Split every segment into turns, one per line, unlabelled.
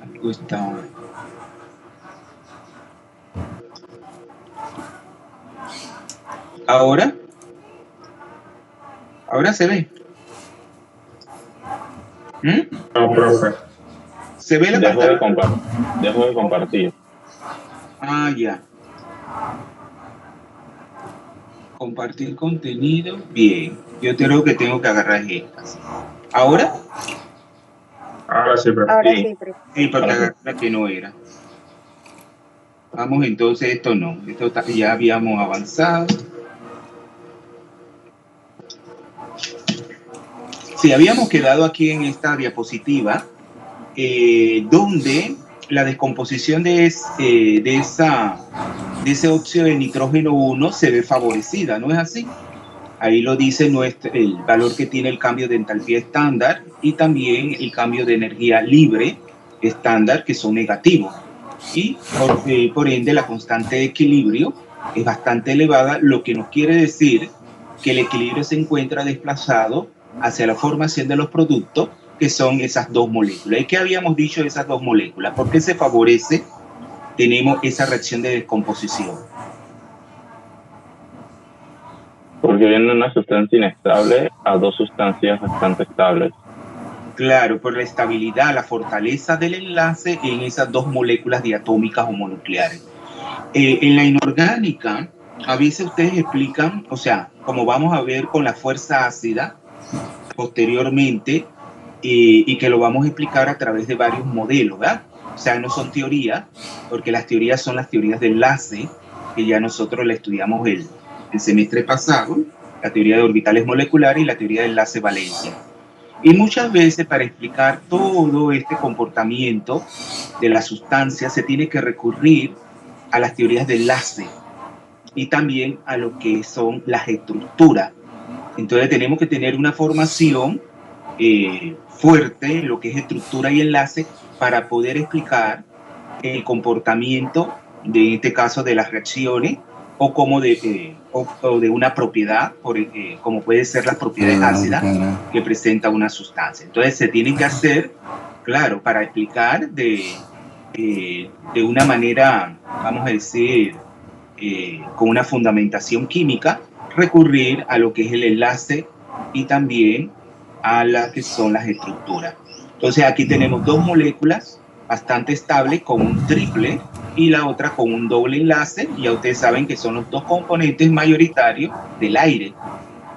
Algo está... Ahora, ahora se ve. ¿Mm?
No, profe.
¿Se ve la pantalla?
Dejo de compartir.
Ah, ya. Compartir contenido. Bien. Yo creo que tengo que agarrar estas. ¿Ahora?
Ahora sí, profe.
Ahora
Sí.
sí, profe.
Sí, porque
Ahora sí.
agarré la que no era. Vamos, entonces, esto no. Ya habíamos avanzado. Sí, habíamos quedado aquí en esta diapositiva, donde la descomposición de ese óxido de nitrógeno 1 se ve favorecida, ¿no es así? Ahí lo dice el valor que tiene el cambio de entalpía estándar y también el cambio de energía libre estándar, que son negativos. Y por ende la constante de equilibrio es bastante elevada, lo que nos quiere decir que el equilibrio se encuentra desplazado hacia la formación de los productos, que son esas dos moléculas. ¿Y qué habíamos dicho de esas dos moléculas? ¿Por qué se favorece? Tenemos esa reacción de descomposición.
Porque viene una sustancia inestable a dos sustancias bastante estables.
Claro, por la estabilidad, la fortaleza del enlace en esas dos moléculas diatómicas o monucleares. En la inorgánica, a veces ustedes explican, o sea, como vamos a ver con la fuerza ácida posteriormente, y que lo vamos a explicar a través de varios modelos, ¿verdad? O sea, no son teorías, porque las teorías son las teorías de enlace, que ya nosotros la estudiamos el semestre pasado, la teoría de orbitales moleculares y la teoría de enlace valencia. Y muchas veces para explicar todo este comportamiento de la sustancia se tiene que recurrir a las teorías de enlace y también a lo que son las estructuras. Entonces tenemos que tener una formación fuerte en lo que es estructura y enlace para poder explicar el comportamiento, de este caso, de las reacciones o como o de una propiedad, como puede ser las propiedades ácidas que presenta una sustancia. Entonces se tienen que hacer, claro, para explicar de una manera, vamos a decir, con una fundamentación química, recurrir a lo que es el enlace y también a las que son las estructuras. Entonces aquí tenemos dos moléculas bastante estables con un triple y la otra con un doble enlace, y ya ustedes saben que son los dos componentes mayoritarios del aire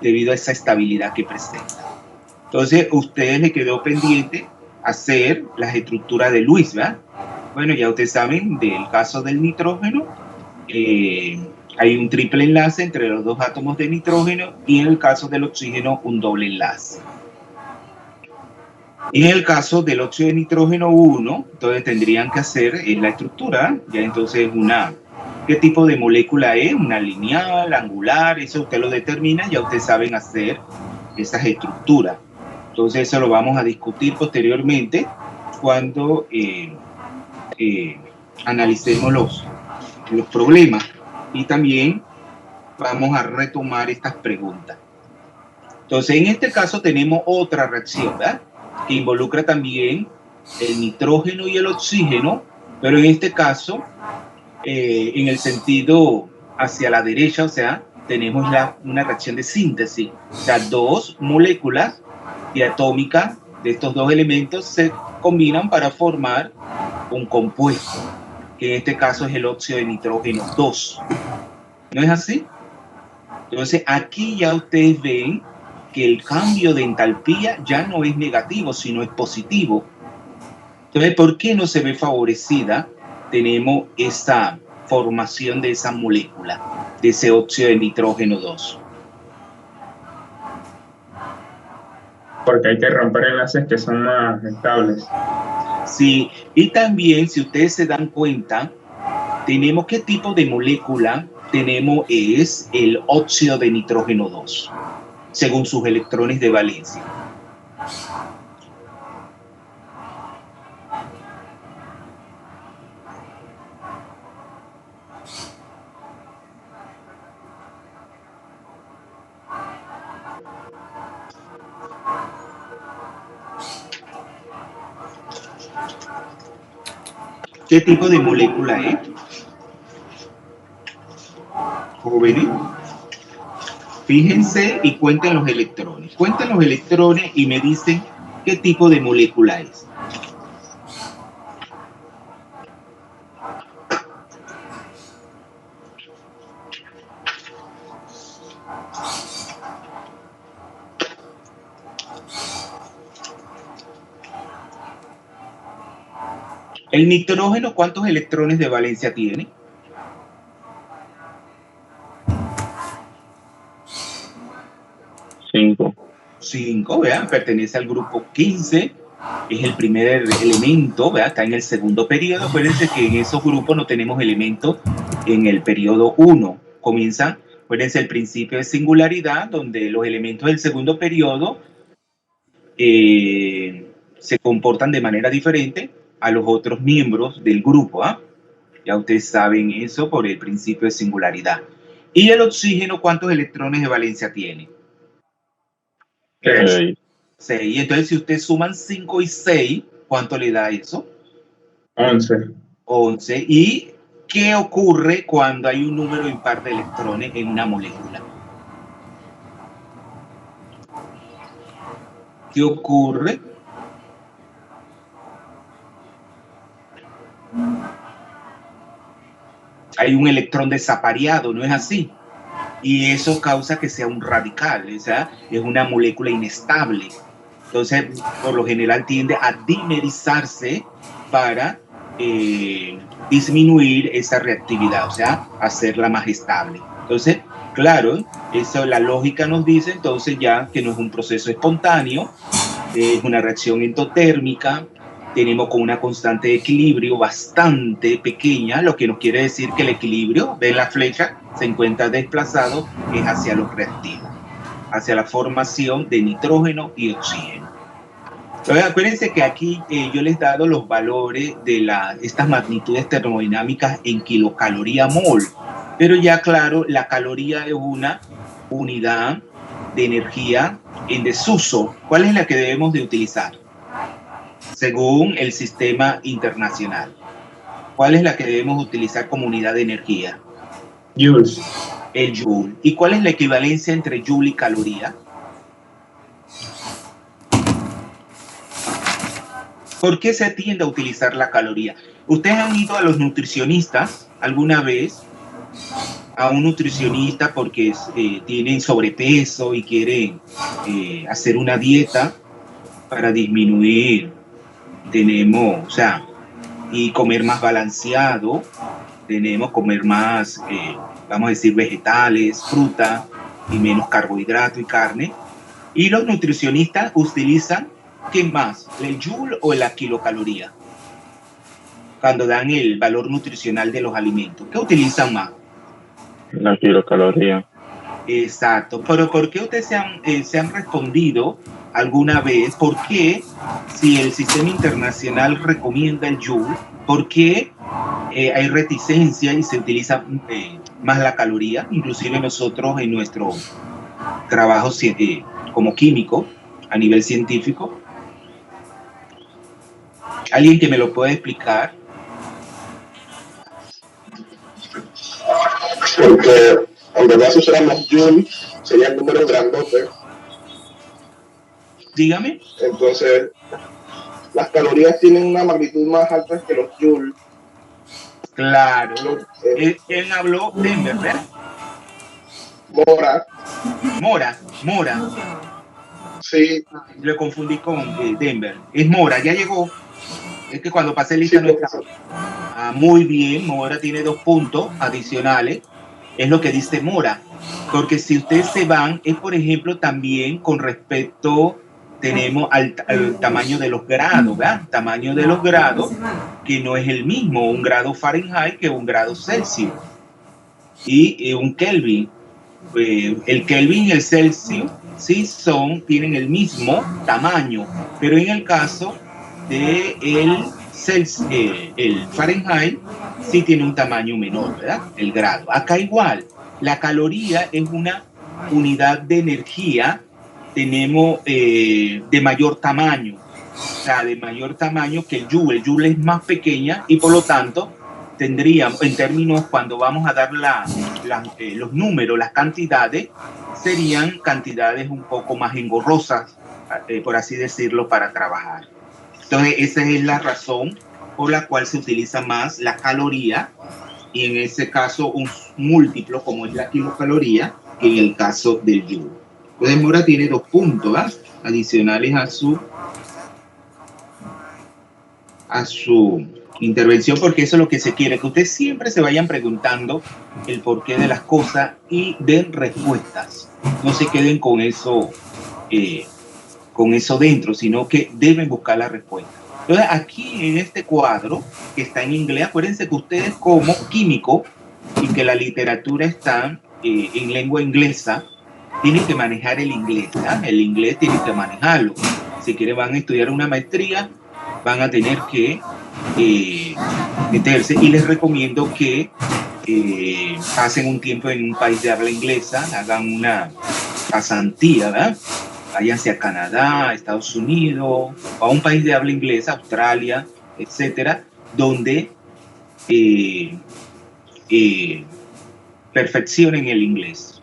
debido a esa estabilidad que presenta. Entonces, a ustedes les quedó pendiente hacer las estructuras de Lewis, ¿verdad? Bueno, ya ustedes saben del caso del nitrógeno, hay un triple enlace entre los dos átomos de nitrógeno, y en el caso del oxígeno un doble enlace. Y en el caso del óxido de nitrógeno 1, entonces tendrían que hacer la estructura, ya entonces ¿qué tipo de molécula es? Una lineal, angular, eso usted lo determina, ya ustedes saben hacer esas estructuras. Entonces eso lo vamos a discutir posteriormente cuando analicemos los problemas, y también vamos a retomar estas preguntas. Entonces, en este caso tenemos otra reacción, ¿verdad? Que involucra también el nitrógeno y el oxígeno, pero en este caso, en el sentido hacia la derecha, o sea, tenemos una reacción de síntesis. O sea, dos moléculas diatómicas de estos dos elementos se combinan para formar un compuesto, que en este caso es el óxido de nitrógeno 2. ¿No es así? Entonces, aquí ya ustedes ven que el cambio de entalpía ya no es negativo, sino es positivo. Entonces, ¿por qué no se ve favorecida? Tenemos esa formación de esa molécula, de ese óxido de nitrógeno 2.
Porque hay que romper enlaces que son más estables.
Sí, y también, si ustedes se dan cuenta, tenemos qué tipo de molécula tenemos, es el óxido de nitrógeno 2, según sus electrones de valencia. ¿Qué tipo de molécula es? Jóvenes, fíjense y cuenten los electrones. Cuenten los electrones y me dicen qué tipo de molécula es. ¿El nitrógeno cuántos electrones de valencia tiene?
5.
5, ¿verdad? Pertenece al grupo 15, es el primer elemento, ¿verdad? Está en el segundo periodo. Acuérdense que en esos grupos no tenemos elementos en el periodo 1. Comienza, acuérdense, el principio de singularidad, donde los elementos del segundo periodo se comportan de manera diferente a los otros miembros del grupo. Ya ustedes saben eso por el principio de singularidad. ¿Y el oxígeno cuántos electrones de valencia tiene?
6.
6. Entonces, si ustedes suman 5 y 6, ¿cuánto le da eso?
11.
11. ¿Y qué ocurre cuando hay un número impar de electrones en una molécula? ¿Qué ocurre? Hay un electrón desapareado, ¿no es así? Y eso causa que sea un radical, o sea, es una molécula inestable. Entonces, por lo general tiende a dimerizarse para disminuir esa reactividad, o sea, hacerla más estable. Entonces, claro, eso la lógica nos dice entonces ya que no es un proceso espontáneo, es una reacción endotérmica, tenemos con una constante de equilibrio bastante pequeña, lo que nos quiere decir que el equilibrio de la flecha se encuentra desplazado es hacia los reactivos, hacia la formación de nitrógeno y oxígeno. Entonces, acuérdense que aquí yo les he dado los valores de estas magnitudes termodinámicas en kilocaloría mol, pero ya claro, la caloría es una unidad de energía en desuso. ¿Cuál es la que debemos de utilizar? Según el sistema internacional. ¿Cuál es la que debemos utilizar como unidad de energía?
Joules.
El joule. ¿Y cuál es la equivalencia entre joule y caloría? ¿Por qué se tiende a utilizar la caloría? ¿Ustedes han ido a los nutricionistas alguna vez? A un nutricionista porque tienen sobrepeso y quieren hacer una dieta para disminuir, o sea, y comer más balanceado, tenemos comer más, vamos a decir, vegetales, fruta y menos carbohidrato y carne. Y los nutricionistas utilizan, ¿qué más? ¿El joule o la kilocaloría? Cuando dan el valor nutricional de los alimentos, ¿qué utilizan más?
La kilocaloría.
Exacto, pero ¿por qué ustedes se han respondido alguna vez? ¿Por qué, si el sistema internacional recomienda el joule, por qué hay reticencia y se utiliza más la caloría? Inclusive nosotros en nuestro trabajo como químico a nivel científico. ¿Alguien que me lo pueda explicar?
Porque en verdad si usáramos Joule serían números grandotes.
Dígame.
Entonces, las calorías tienen una magnitud más alta que los Joule.
Claro. ¿Quién habló? Denver, ¿verdad? Mora.
Sí.
Lo confundí con Denver. Es Mora, ya llegó. Es que cuando pasé lista sí, no está. Muy bien, Mora tiene 2 puntos adicionales. Es lo que dice Mora. Porque si ustedes se van, es por ejemplo también con respecto, tenemos al tamaño de los grados, ¿verdad? Tamaño de los grados, que no es el mismo, un grado Fahrenheit que un grado Celsius. Y un Kelvin. El Kelvin y el Celsius sí tienen el mismo tamaño, pero en el caso de el Fahrenheit sí tiene un tamaño menor, ¿verdad? El grado. Acá igual, la caloría es una unidad de energía, tenemos de mayor tamaño. o sea, de mayor tamaño que el Joule. El Joule es más pequeña y por lo tanto tendríamos, en términos, cuando vamos a dar los números, las cantidades, serían cantidades un poco más engorrosas, por así decirlo, para trabajar. Entonces, esa es la razón por la cual se utiliza más la caloría, y en ese caso un múltiplo como es la kilocaloría, que en el caso del Joule. Entonces, Mora tiene 2 puntos, ¿verdad?, adicionales a su intervención, porque eso es lo que se quiere, que ustedes siempre se vayan preguntando el porqué de las cosas y den respuestas. No se queden con eso dentro, sino que deben buscar la respuesta. Entonces, aquí en este cuadro, que está en inglés, acuérdense que ustedes como químicos y que la literatura está en lengua inglesa, tienen que manejar el inglés, ¿verdad? El inglés tienen que manejarlo. Si quieren van a estudiar una maestría, van a tener que meterse, y les recomiendo que pasen un tiempo en un país de habla inglesa, hagan una pasantía, ¿verdad? Váyanse a Canadá, a Estados Unidos, o a un país de habla inglesa, Australia, etcétera, donde perfeccionen el inglés.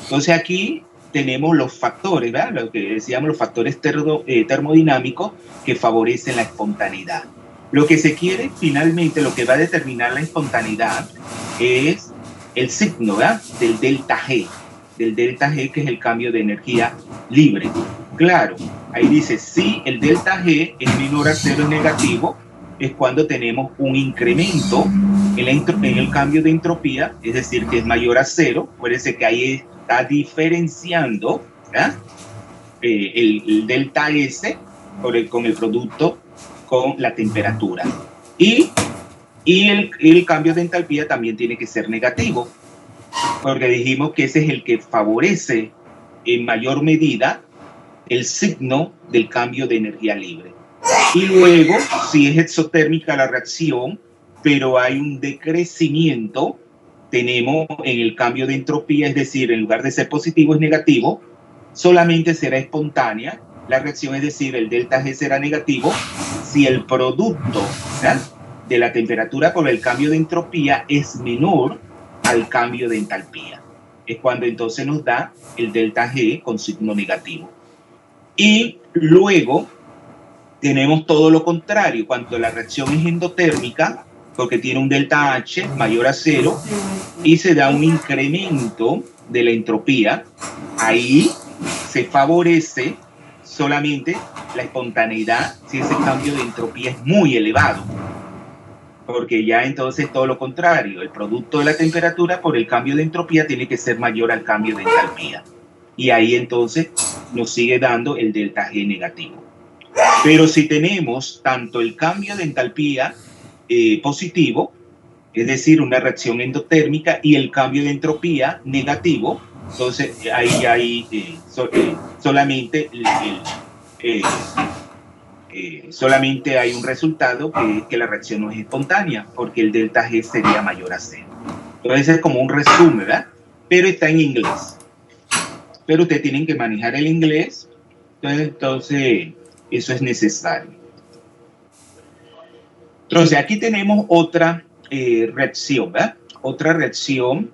Entonces aquí tenemos los factores, ¿verdad?, lo que decíamos, los factores termodinámicos que favorecen la espontaneidad. Lo que se quiere finalmente, lo que va a determinar la espontaneidad es el signo, ¿verdad?, del delta G, que es el cambio de energía libre. Claro, ahí dice, si el delta G es menor a 0, es negativo, es cuando tenemos un incremento en el cambio de entropía, es decir, que es mayor a 0. Acuérdense que ahí está diferenciando, ¿verdad?, el delta S con el producto con la temperatura. Y el cambio de entalpía también tiene que ser negativo, porque dijimos que ese es el que favorece en mayor medida el signo del cambio de energía libre. Y luego, si es exotérmica la reacción, pero hay un decrecimiento, tenemos en el cambio de entropía, es decir, en lugar de ser positivo es negativo, solamente será espontánea la reacción, es decir, el delta G será negativo si el producto, ¿verdad?, de la temperatura por el cambio de entropía es menor al cambio de entalpía. Es cuando entonces nos da el delta G con signo negativo. Y luego tenemos todo lo contrario, cuando la reacción es endotérmica, porque tiene un delta H mayor a 0 y se da un incremento de la entropía. Ahí se favorece solamente la espontaneidad si ese cambio de entropía es muy elevado, porque ya entonces todo lo contrario, el producto de la temperatura por el cambio de entropía tiene que ser mayor al cambio de entalpía, y ahí entonces nos sigue dando el delta G negativo. Pero si tenemos tanto el cambio de entalpía positivo, es decir, una reacción endotérmica, y el cambio de entropía negativo, entonces ahí hay solamente hay un resultado, que es que la reacción no es espontánea, porque el delta G sería mayor a 0. Entonces es como un resumen, ¿verdad? Pero está en inglés. Pero ustedes tienen que manejar el inglés, entonces eso es necesario. Entonces aquí tenemos otra reacción, ¿verdad? Otra reacción.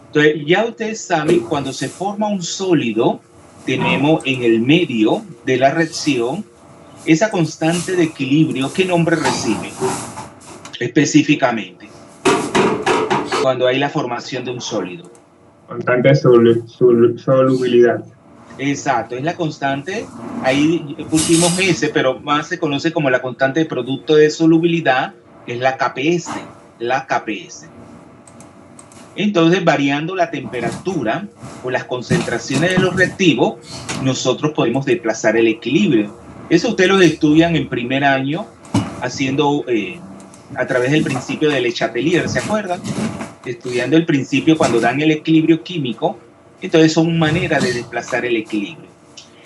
Entonces ya ustedes saben, cuando se forma un sólido, tenemos en el medio de la reacción esa constante de equilibrio. ¿Qué nombre recibe específicamente cuando hay la formación de un sólido?
Constante de solubilidad.
Exacto, es la constante, ahí pusimos S, pero más se conoce como la constante de producto de solubilidad, que es la KPS, Entonces, variando la temperatura o las concentraciones de los reactivos, nosotros podemos desplazar el equilibrio. Eso ustedes lo estudian en primer año, haciendo a través del principio de Le Chatelier, ¿se acuerdan? Estudiando el principio cuando dan el equilibrio químico. Entonces son maneras de desplazar el equilibrio.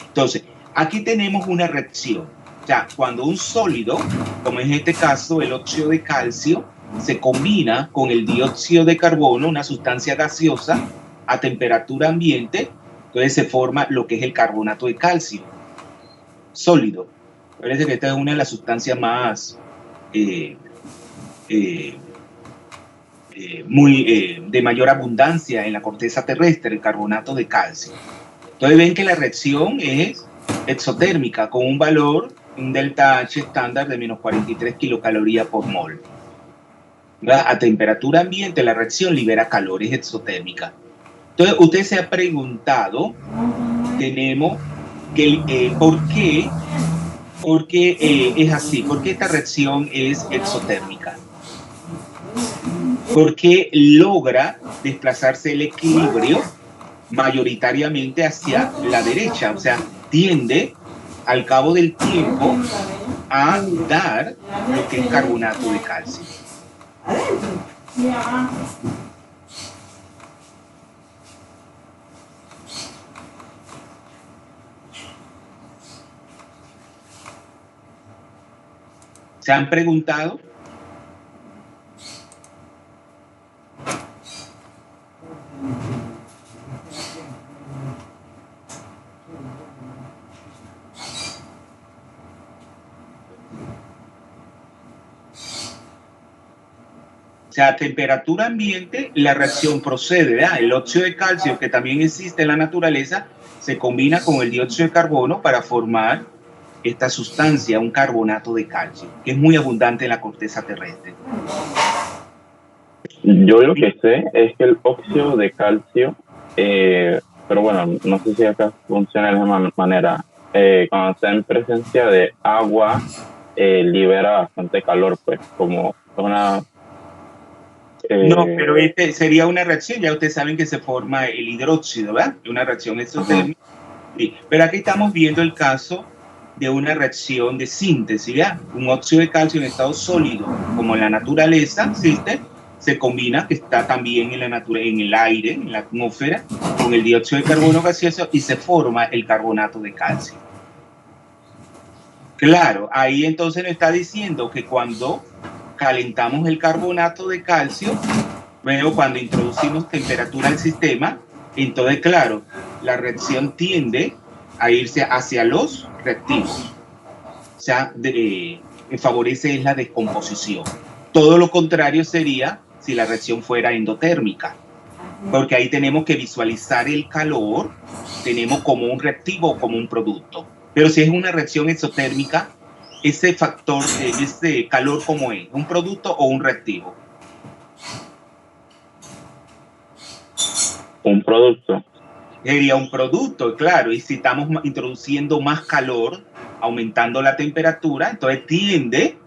Entonces, aquí tenemos una reacción. O sea, cuando un sólido, como en este caso el óxido de calcio, se combina con el dióxido de carbono, una sustancia gaseosa, a temperatura ambiente, entonces se forma lo que es el carbonato de calcio, sólido. Parece que esta es una de las sustancias más de mayor abundancia en la corteza terrestre, el carbonato de calcio. Entonces ven que la reacción es exotérmica con un valor, un delta H estándar de menos 43 kilocalorías por mol. A temperatura ambiente la reacción libera calor, es exotérmica. Entonces usted se ha preguntado, tenemos que, ¿por qué es así? ¿Por qué esta reacción es exotérmica? Porque logra desplazarse el equilibrio mayoritariamente hacia la derecha, o sea, tiende al cabo del tiempo a dar lo que es carbonato de calcio. ¿Se han preguntado? O sea, a temperatura ambiente la reacción procede, ¿verdad? El óxido de calcio, que también existe en la naturaleza, se combina con el dióxido de carbono para formar esta sustancia, un carbonato de calcio, que es muy abundante en la corteza terrestre.
Yo lo que sé es que el óxido de calcio, pero bueno, no sé si acá funciona de la misma manera, cuando está en presencia de agua, libera bastante calor, pues como una...
No, pero este sería una reacción, ya ustedes saben que se forma el hidróxido, ¿verdad? Una reacción exotérmica. Sí, pero aquí estamos viendo el caso de una reacción de síntesis, ¿ya? Un óxido de calcio en estado sólido, como en la naturaleza existe, se combina, que está también en el aire, en la atmósfera, con el dióxido de carbono gaseoso y se forma el carbonato de calcio. Claro, ahí entonces nos está diciendo que cuando calentamos el carbonato de calcio, luego cuando introducimos temperatura al sistema, entonces claro, la reacción tiende a irse hacia los reactivos. O sea, favorece la descomposición. Todo lo contrario sería si la reacción fuera endotérmica, porque ahí tenemos que visualizar el calor, tenemos como un reactivo o como un producto. Pero si es una reacción exotérmica, ese factor, ese calor, ¿cómo es? ¿Un producto o un reactivo?
Un producto.
Sería un producto, claro, y si estamos introduciendo más calor, aumentando la temperatura, entonces tiende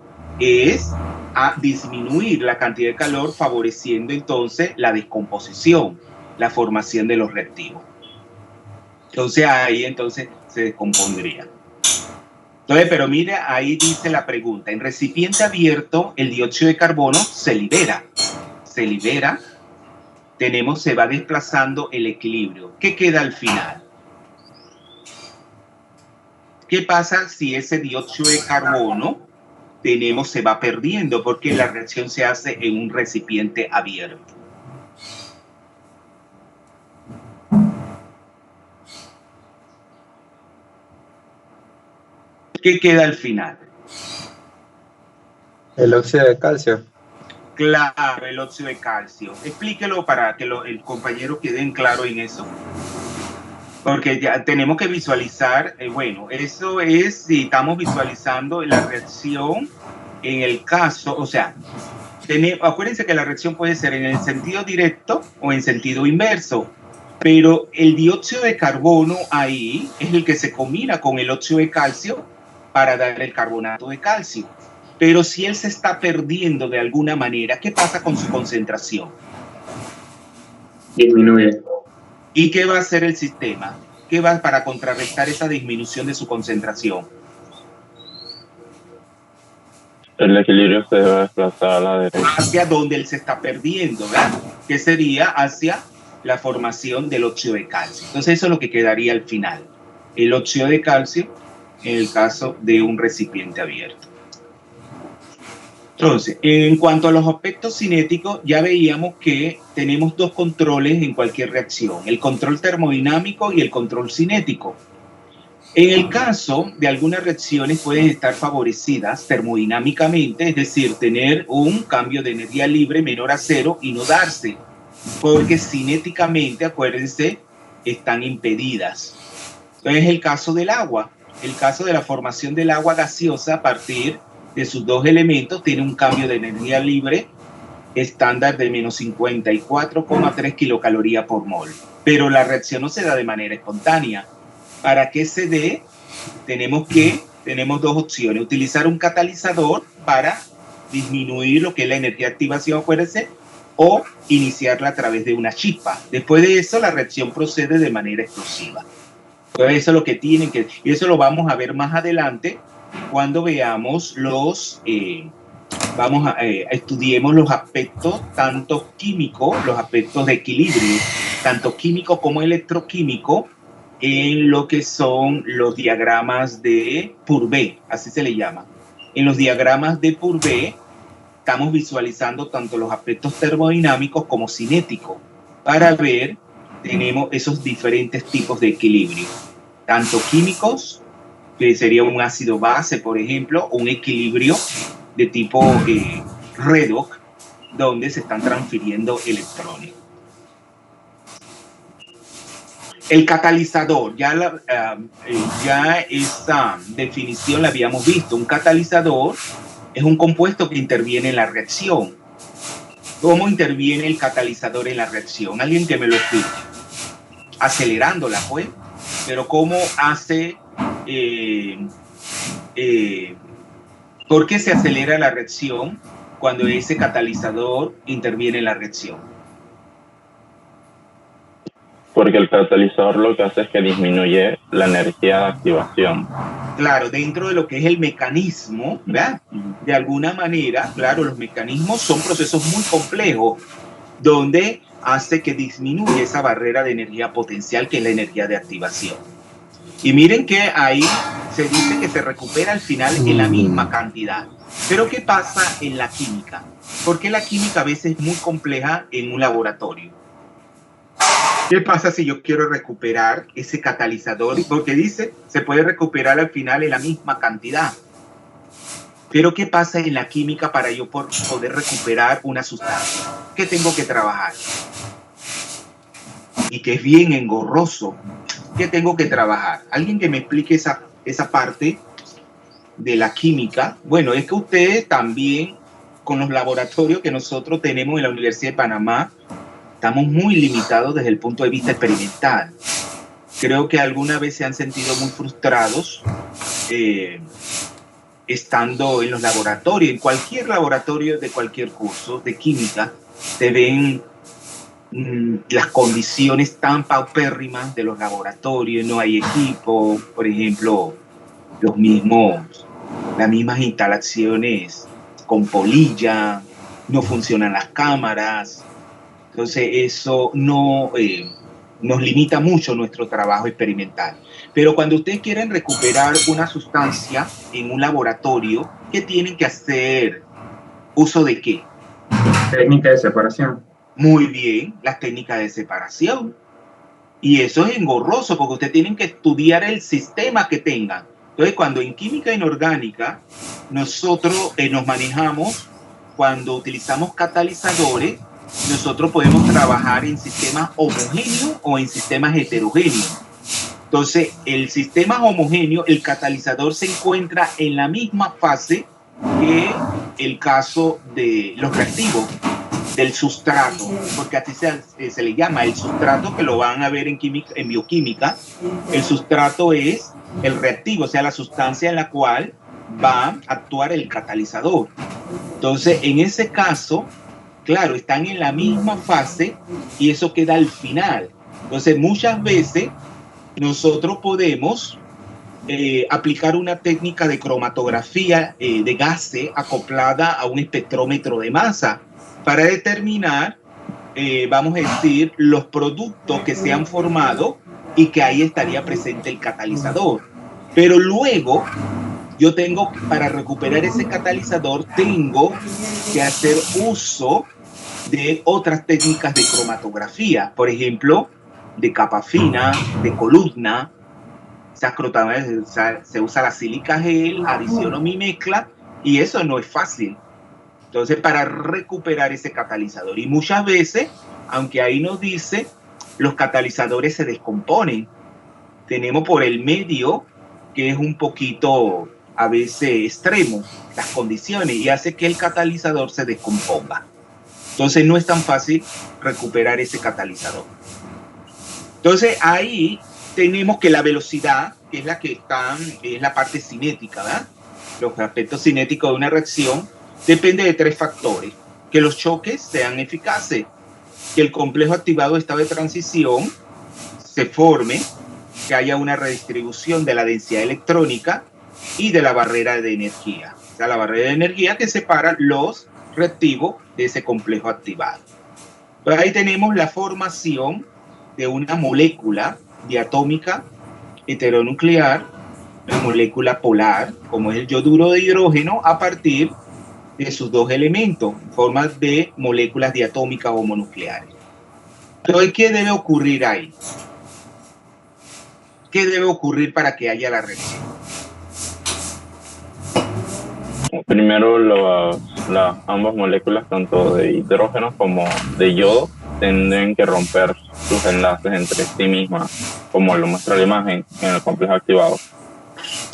a disminuir la cantidad de calor, favoreciendo entonces la descomposición, la formación de los reactivos. Entonces ahí entonces se descompondría. Entonces, pero mire, ahí dice la pregunta, en recipiente abierto el dióxido de carbono se libera, se va desplazando el equilibrio. ¿Qué queda al final? ¿Qué pasa si ese dióxido de carbono se va perdiendo porque la reacción se hace en un recipiente abierto? ¿Qué queda al final?
El óxido de calcio.
Claro, el óxido de calcio. Explíquelo para que el compañero quede en claro en eso. Porque ya tenemos que visualizar, bueno, eso es si estamos visualizando la reacción en el caso, o sea, acuérdense que la reacción puede ser en el sentido directo o en sentido inverso, pero el dióxido de carbono ahí es el que se combina con el óxido de calcio para dar el carbonato de calcio. Pero si él se está perdiendo de alguna manera, ¿qué pasa con su concentración?
Disminuye.
¿Y qué va a hacer el sistema? ¿Qué va para contrarrestar esa disminución de su concentración?
El equilibrio se debe desplazar a la derecha.
Hacia donde él se está perdiendo, ¿verdad? Que sería hacia la formación del óxido de calcio. Entonces eso es lo que quedaría al final. El óxido de calcio en el caso de un recipiente abierto. Entonces, en cuanto a los aspectos cinéticos, ya veíamos que tenemos dos controles en cualquier reacción, el control termodinámico y el control cinético. En el caso de algunas reacciones pueden estar favorecidas termodinámicamente, es decir, tener un cambio de energía libre menor a cero y no darse, porque cinéticamente, acuérdense, están impedidas. Entonces, el caso del agua, el caso de la formación del agua gaseosa a partir de sus dos elementos tiene un cambio de energía libre estándar de menos 54,3 kilocalorías por mol, pero la reacción no se da de manera espontánea. Para que se dé, tenemos dos opciones: utilizar un catalizador para disminuir lo que es la energía de activación, acuérdense, o iniciarla a través de una chispa. Después de eso, la reacción procede de manera explosiva. Entonces, eso es lo que tienen que, y eso lo vamos a ver más adelante cuando veamos estudiemos los aspectos tanto químicos, los aspectos de equilibrio, tanto químico como electroquímico, en lo que son los diagramas de Purvé, así se le llama. En los diagramas de Purvé estamos visualizando tanto los aspectos termodinámicos como cinéticos para ver, tenemos esos diferentes tipos de equilibrio, tanto químicos, que sería un ácido base, por ejemplo, o un equilibrio de tipo redox, donde se están transfiriendo electrones. El catalizador, ya esa definición la habíamos visto. Un catalizador es un compuesto que interviene en la reacción. ¿Cómo interviene el catalizador en la reacción? Alguien que me lo explique. Acelerándola, pues. Pero ¿cómo hace? ¿Por qué se acelera la reacción cuando ese catalizador interviene en la reacción?
Porque el catalizador lo que hace es que disminuye la energía de activación.
Claro, dentro de lo que es el mecanismo, ¿verdad? De alguna manera, claro, los mecanismos son procesos muy complejos donde hace que disminuya esa barrera de energía potencial que es la energía de activación. Y miren que ahí se dice que se recupera al final en la misma cantidad. Pero ¿qué pasa en la química? Porque la química a veces es muy compleja en un laboratorio. ¿Qué pasa si yo quiero recuperar ese catalizador? Porque dice, se puede recuperar al final en la misma cantidad. Pero ¿qué pasa en la química para yo poder recuperar una sustancia? ¿Qué tengo que trabajar? Y que es bien engorroso. ¿Qué tengo que trabajar? Alguien que me explique esa parte de la química. Bueno, es que ustedes también, con los laboratorios que nosotros tenemos en la Universidad de Panamá, estamos muy limitados desde el punto de vista experimental. Creo que alguna vez se han sentido muy frustrados estando en los laboratorios. En cualquier laboratorio de cualquier curso de química, se ven las condiciones tan paupérrimas de los laboratorios. No hay equipo, por ejemplo, las mismas instalaciones con polilla, no funcionan las cámaras. Entonces eso nos limita mucho nuestro trabajo experimental. Pero cuando ustedes quieren recuperar una sustancia en un laboratorio, ¿qué tienen que hacer? ¿Uso de qué?
Técnica de separación.
Muy bien, las técnicas de separación. Y eso es engorroso porque ustedes tienen que estudiar el sistema que tengan. Entonces, cuando en química inorgánica nosotros nos manejamos, cuando utilizamos catalizadores, nosotros podemos trabajar en sistemas homogéneos o en sistemas heterogéneos. Entonces, el sistema homogéneo, el catalizador se encuentra en la misma fase que el caso de los reactivos, del sustrato, porque así se le llama el sustrato, que lo van a ver en bioquímica. El sustrato es el reactivo, o sea, la sustancia en la cual va a actuar el catalizador. Entonces, en ese caso, claro, están en la misma fase y eso queda al final. Entonces, muchas veces nosotros podemos aplicar una técnica de cromatografía de gases acoplada a un espectrómetro de masa para determinar, vamos a decir, los productos que se han formado y que ahí estaría presente el catalizador. Pero luego, yo tengo, para recuperar ese catalizador, tengo que hacer uso de otras técnicas de cromatografía, por ejemplo, de capa fina, de columna. esas crotadoras, se usa la sílica gel, adiciono mi mezcla, y eso no es fácil. Entonces, para recuperar ese catalizador. Y muchas veces, aunque ahí nos dice, los catalizadores se descomponen. Tenemos por el medio, que es un poquito, a veces, extremo, las condiciones, y hace que el catalizador se descomponga. Entonces, no es tan fácil recuperar ese catalizador. Entonces, ahí tenemos que la velocidad, que es la que está, es la parte cinética, ¿verdad? Los aspectos cinéticos de una reacción, depende de 3 factores: que los choques sean eficaces, que el complejo activado de estado de transición se forme, que haya una redistribución de la densidad electrónica y de la barrera de energía. O sea, la barrera de energía que separa los reactivos de ese complejo activado. Pues ahí tenemos la formación de una molécula diatómica heteronuclear, una molécula polar, como es el yoduro de hidrógeno, a partir de sus 2 elementos, en forma de moléculas diatómicas homonucleares. Entonces, ¿qué debe ocurrir ahí? ¿Qué debe ocurrir para que haya la reacción?
Primero, ambas moléculas, tanto de hidrógeno como de yodo, tienen que romper sus enlaces entre sí mismas, como lo muestra la imagen en el complejo activado.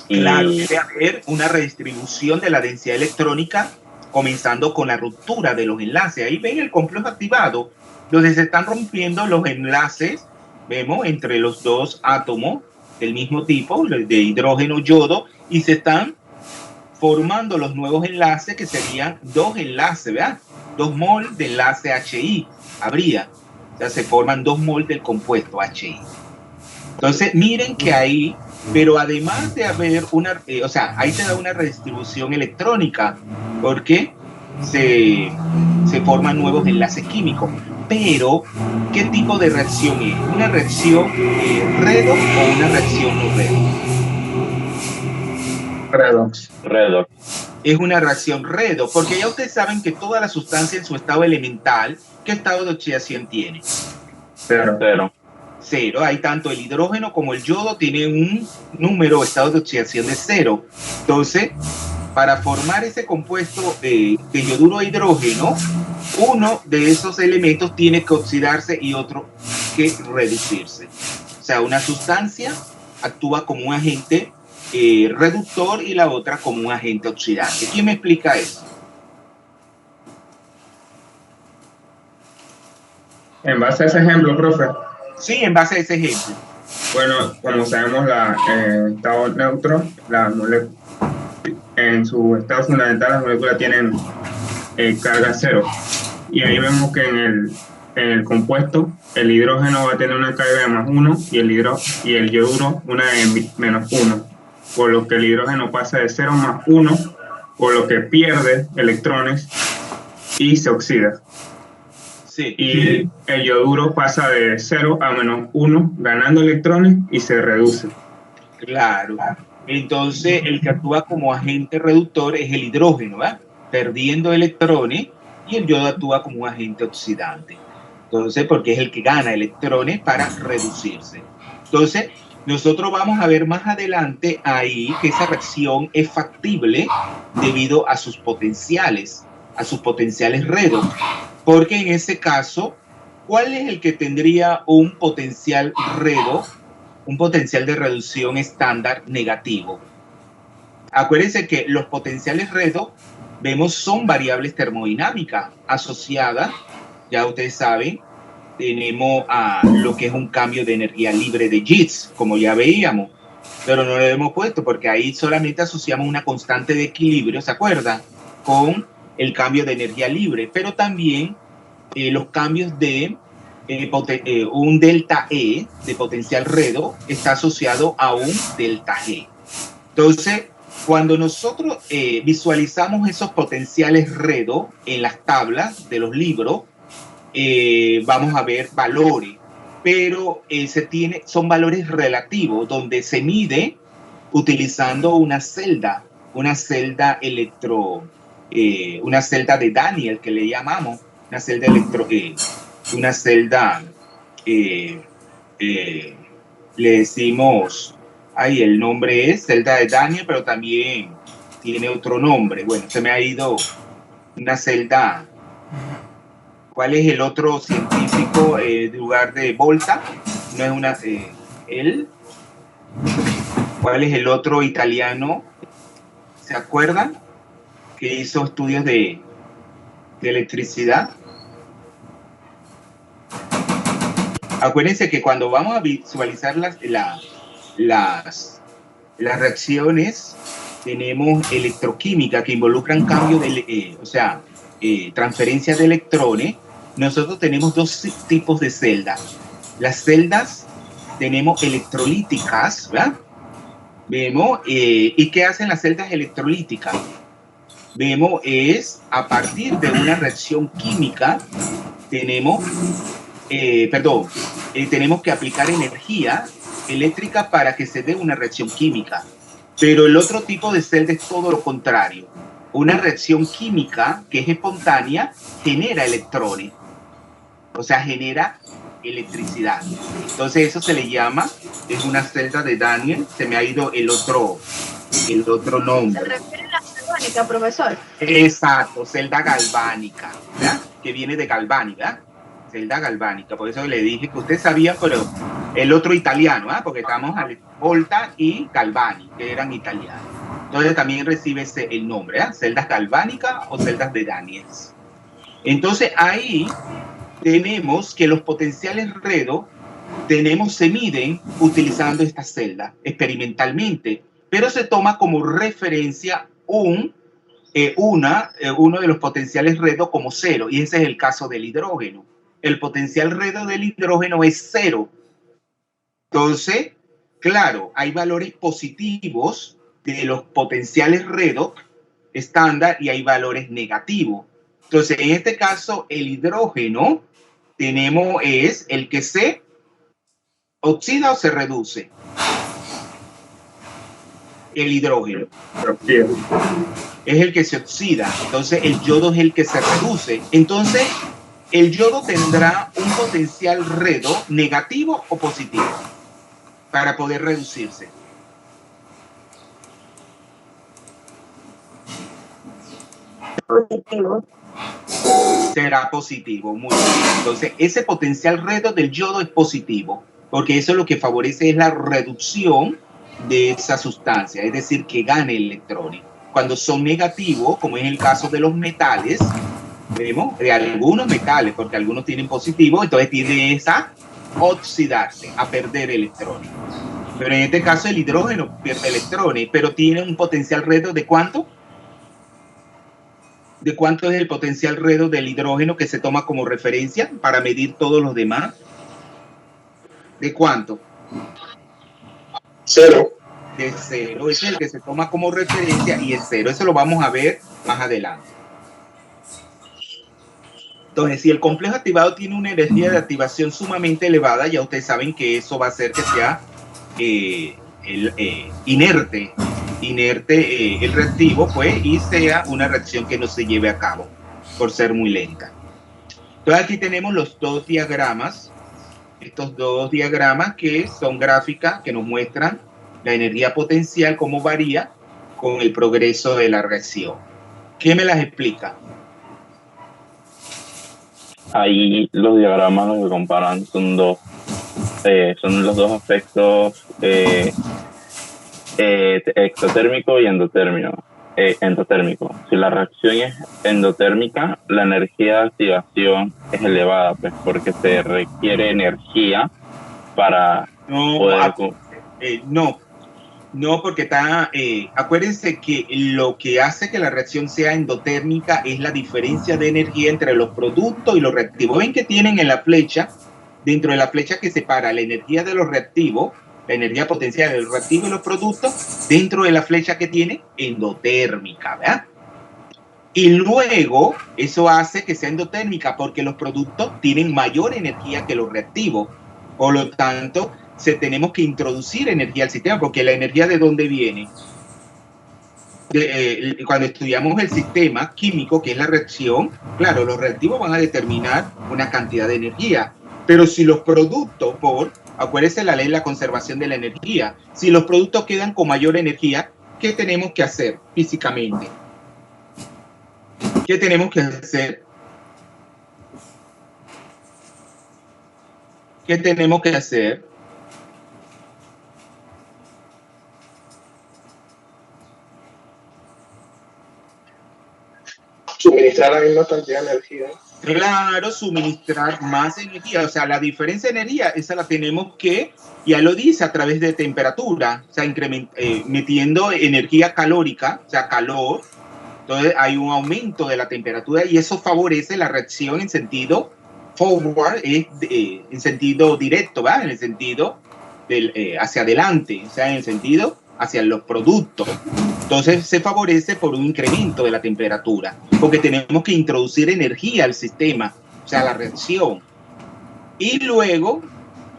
Claro, debe haber una redistribución de la densidad electrónica, comenzando con la ruptura de los enlaces. Ahí ven el complejo activado, donde se están rompiendo los enlaces, vemos, entre los 2 átomos del mismo tipo, de hidrógeno-yodo, y se están formando los nuevos enlaces, que serían 2 enlaces, ¿verdad? 2 mol de enlace HI habría. O sea, se forman 2 mol del compuesto HI. Entonces, miren que ahí, pero además de haber una, o sea, ahí se da una redistribución electrónica, porque se forman nuevos enlaces químicos. Pero, ¿qué tipo de reacción es? ¿Una reacción redox o una reacción no redox?
Redox.
Es una reacción redox, porque ya ustedes saben que toda la sustancia en su estado elemental, ¿qué estado de oxidación tiene?
Cero.
Hay tanto el hidrógeno como el yodo tienen un número, estado de oxidación de 0. Entonces, para formar ese compuesto de yoduro de hidrógeno, uno de esos elementos tiene que oxidarse y otro que reducirse. O sea, una sustancia actúa como un agente reductor y la otra como un agente oxidante. ¿Quién me explica eso?
En base a ese ejemplo, profe.
Sí, en base a ese ejemplo.
Bueno, como sabemos, estado neutro, en su estado fundamental, las moléculas tienen carga 0. Y ahí vemos que en el compuesto, el hidrógeno va a tener una carga de +1 y el yoduro una de -1. Por lo que el hidrógeno pasa de 0 a +1, por lo que pierde electrones y se oxida.
Sí.
Y el yoduro pasa de 0 a -1, ganando electrones y se reduce.
Claro. Entonces, el que actúa como agente reductor es el hidrógeno, ¿verdad? Perdiendo electrones, y el yodo actúa como un agente oxidante. Entonces, porque es el que gana electrones para reducirse. Entonces, nosotros vamos a ver más adelante ahí que esa reacción es factible debido a sus potenciales redox. Porque en ese caso, ¿cuál es el que tendría un potencial redox, un potencial de reducción estándar negativo? Acuérdense que los potenciales redox, vemos, son variables termodinámicas asociadas, ya ustedes saben, tenemos a lo que es un cambio de energía libre de Gibbs, como ya veíamos, pero no lo hemos puesto porque ahí solamente asociamos una constante de equilibrio, ¿se acuerdan? Con el cambio de energía libre, pero también los cambios de un delta E de potencial redox está asociado a un delta G. Entonces, cuando nosotros visualizamos esos potenciales redox en las tablas de los libros, vamos a ver valores, pero son valores relativos donde se mide utilizando una celda de Daniel, que le llamamos una celda le decimos Ahí el nombre es celda de Daniel, pero también tiene otro nombre. Bueno, se me ha ido una celda. ¿Cuál es el otro científico en lugar de Volta? No es una... él. ¿Cuál es el otro italiano? ¿Se acuerdan? Que hizo estudios de electricidad. Acuérdense que cuando vamos a visualizar las reacciones, tenemos electroquímica que involucran cambio de, transferencia de electrones. Nosotros tenemos dos tipos de celdas. Las celdas tenemos electrolíticas, ¿verdad? Vemos, ¿y qué hacen las celdas electrolíticas? Vemos, es a partir de una reacción química, tenemos que aplicar energía eléctrica para que se dé una reacción química. Pero el otro tipo de celda es todo lo contrario. Una reacción química que es espontánea genera electrones, o sea, genera electricidad. Entonces eso se le llama, es una celda de Daniel. Se me ha ido el otro nombre.
¿Se refiere a la galvánica, profesor?
Exacto, celda galvánica, ¿verdad? Que viene de galvánica, celda galvánica. Por eso le dije que usted sabía, pero el otro italiano, porque estamos a Volta y Galvani, que eran italianos. Entonces también recibe el nombre, celdas galvánicas o celdas de Daniels. Entonces ahí tenemos que los potenciales redo se miden utilizando esta celda experimentalmente, pero se toma como referencia uno de los potenciales redo como 0, y ese es el caso del hidrógeno. El potencial redo del hidrógeno es 0. Entonces, claro, hay valores positivos de los potenciales redox estándar y hay valores negativos. Entonces, en este caso, el hidrógeno es el que se oxida o se reduce. El hidrógeno es el que se oxida. Entonces, el yodo es el que se reduce. Entonces, el yodo tendrá un potencial redo negativo o positivo para poder reducirse.
Positivo.
Será positivo, muy bien. Entonces, ese potencial redo del yodo es positivo, porque eso lo que favorece es la reducción de esa sustancia, es decir, que gane electrones. Cuando son negativos, como es el caso de los metales, vemos de algunos metales, porque algunos tienen positivo, entonces tiende a oxidarse, a perder electrones. Pero en este caso el hidrógeno pierde electrones, pero tiene un potencial redo de ¿cuánto? ¿De cuánto es el potencial redo del hidrógeno que se toma como referencia para medir todos los demás? ¿De cuánto?
0.
De 0. Ese es el que se toma como referencia y es 0. Eso lo vamos a ver más adelante. Entonces, si el complejo activado tiene una energía de activación sumamente elevada, ya ustedes saben que eso va a hacer que sea inerte el reactivo, pues, y sea una reacción que no se lleve a cabo por ser muy lenta. Entonces aquí tenemos los dos diagramas, estos dos diagramas que son gráficas que nos muestran la energía potencial, cómo varía con el progreso de la reacción. ¿Qué me las explica?
Ahí los diagramas lo que comparan son los dos aspectos exotérmico y endotérmico. Si la reacción es endotérmica, la energía de activación es elevada, pues porque se requiere energía para poder...
No, porque acuérdense que lo que hace que la reacción sea endotérmica es la diferencia de energía entre los productos y los reactivos. Ven que tienen en la flecha, dentro de la flecha que separa la energía de los reactivos, la energía potencial del reactivo y los productos, dentro de la flecha que tiene endotérmica, ¿verdad? Y luego eso hace que sea endotérmica porque los productos tienen mayor energía que los reactivos. Por lo tanto, tenemos que introducir energía al sistema, porque la energía ¿de dónde viene? Cuando estudiamos el sistema químico, que es la reacción, claro, los reactivos van a determinar una cantidad de energía, pero si los productos, por Acuérdese la ley de la conservación de la energía. Si los productos quedan con mayor energía, ¿qué tenemos que hacer físicamente? ¿Qué tenemos que hacer? ¿Qué tenemos que hacer?
Suministrar la misma cantidad de energía.
Claro, suministrar más energía. O sea, la diferencia de energía, esa la tenemos que, ya lo dice, a través de temperatura. O sea, metiendo energía calórica, o sea, calor. Entonces hay un aumento de la temperatura y eso favorece la reacción en sentido forward, en sentido directo, ¿va? En el sentido hacia adelante, o sea, en el sentido hacia los productos. Entonces se favorece por un incremento de la temperatura, porque tenemos que introducir energía al sistema, o sea, la reacción. Y luego,